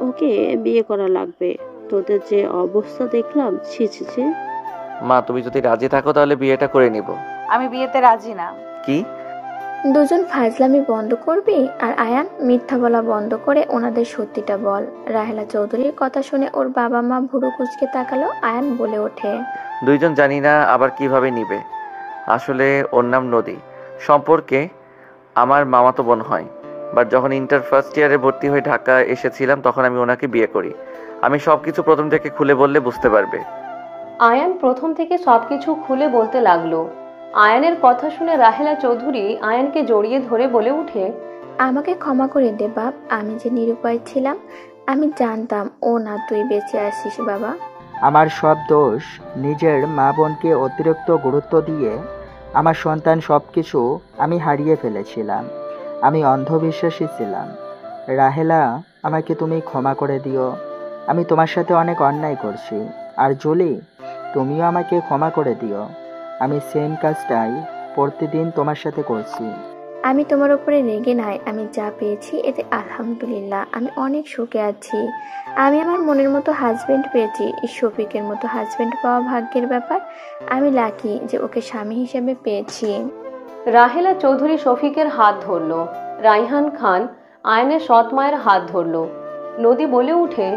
ওকে বিয়ে করা লাগবে। তোদের যে অবস্থা দেখলাম, ছি ছি ছি। মা, তুমি যদি রাজি থাকো তাহলে বিয়েটা করে নিব। আমি বিয়েতে রাজি না। কি? দুজন ফাজলামি বন্ধ করবি? আর আয়ান, মিথ্যা বলা বন্ধ করে ওনাদের সত্যিটা বল। রাহেলা চৌধুরীর কথা শুনে ওর বাবা মা ভুরু কুঁচকে তাকালো। আয়ান বলে ওঠে, দুইজন জানি না আবার কিভাবে নিবে। আসলে ওর নাম নদী, সম্পর্কে আমার মামাতো বোন হয়। বাট যখন ইন্টার ফার্স্ট ইয়ারে ভর্তি হয়ে ঢাকা এসেছিলাম তখন আমি ওনাকে বিয়ে করি। আমি সব কিছু প্রথম থেকে খুলে বললে বুঝতে পারবে। আয়ান প্রথম থেকে সবকিছু খুলে বলতে লাগলো। আয়ানের কথা শুনে রাহেলা চৌধুরী আয়ানকে জড়িয়ে ধরে বলে উঠে, আমাকে ক্ষমা করে দে বাপ, আমি যে নিরুপায় ছিলাম। আমি জানতাম ও না তুই বেঁচে আসিস বাবা। আমার সব দোষ। নিজের মা বোনকে অতিরিক্ত গুরুত্ব দিয়ে আমার সন্তান সব কিছু আমি হারিয়ে ফেলেছিলাম। আমি অন্ধবিশ্বাসী ছিলাম। রাহেলা, আমাকে তুমি ক্ষমা করে দিও। আমি তোমার সাথে অনেক অন্যায় করছি। আর জুলি, তুমিও আমাকে ক্ষমা করে দিও। আমি সেম কাজটাই প্রতিদিন তোমার সাথে করছি। আমি তোমার উপরে রেগে নাই। আমি যা পেয়েছি এতে আলহামদুলিল্লাহ। আমি অনেক সুখে আছি। আমি আমার মনের মতো হাজবেন্ড পেয়েছি। শফিকের মতো হাজবেন্ড পাওয়া ভাগ্যের ব্যাপার। আমি লাকি যে ওকে স্বামী হিসেবে পেয়েছি। রাহেলা চৌধুরী শফিকের হাত ধরলো। রাইহান খান আয়নের সৎ মায়ের হাত ধরলো। নদী বলে উঠে,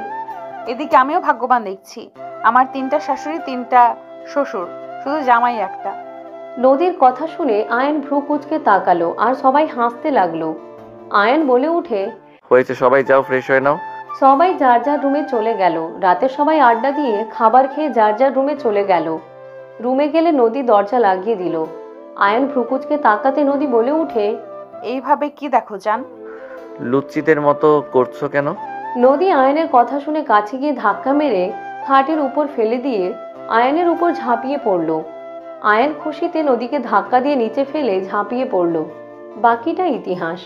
এদিকে আমিও ভাগ্যবান দেখছি। আমার 3টা শাশুড়ি, 3টা শ্বশুর, শুধু জামাই একটা। নদীর কথা শুনে আয়ন ভ্রু কুঁচকে তাকালো আর সবাই হাসতে লাগলো। আয়ন বলে উঠে, হয়েছে, সবাই যাও, ফ্রেশ হয়ে নাও। সবাই যার যার রুমে চলে গেল। রাতে সবাই আড্ডা দিয়ে খাবার খেয়ে যার যার রুমে চলে গেল। রুমে গেলে নদী দরজা লাগিয়ে দিল। আয়ন ভ্রু কুঁচকে তাকাতে নদী বলে উঠে, এইভাবে কি দেখো জান? লুচ্চিদের মতো করছো কেন? নদী আয়নের কথা শুনে কাছে গিয়ে ধাক্কা মেরে খাটের উপর ফেলে দিয়ে আয়নের উপর ঝাঁপিয়ে পড়ল। আয়ন খুশিতে নদীকে ধাক্কা দিয়ে নিচে ফেলে ঝাঁপিয়ে পড়ল। বাকিটা ইতিহাস।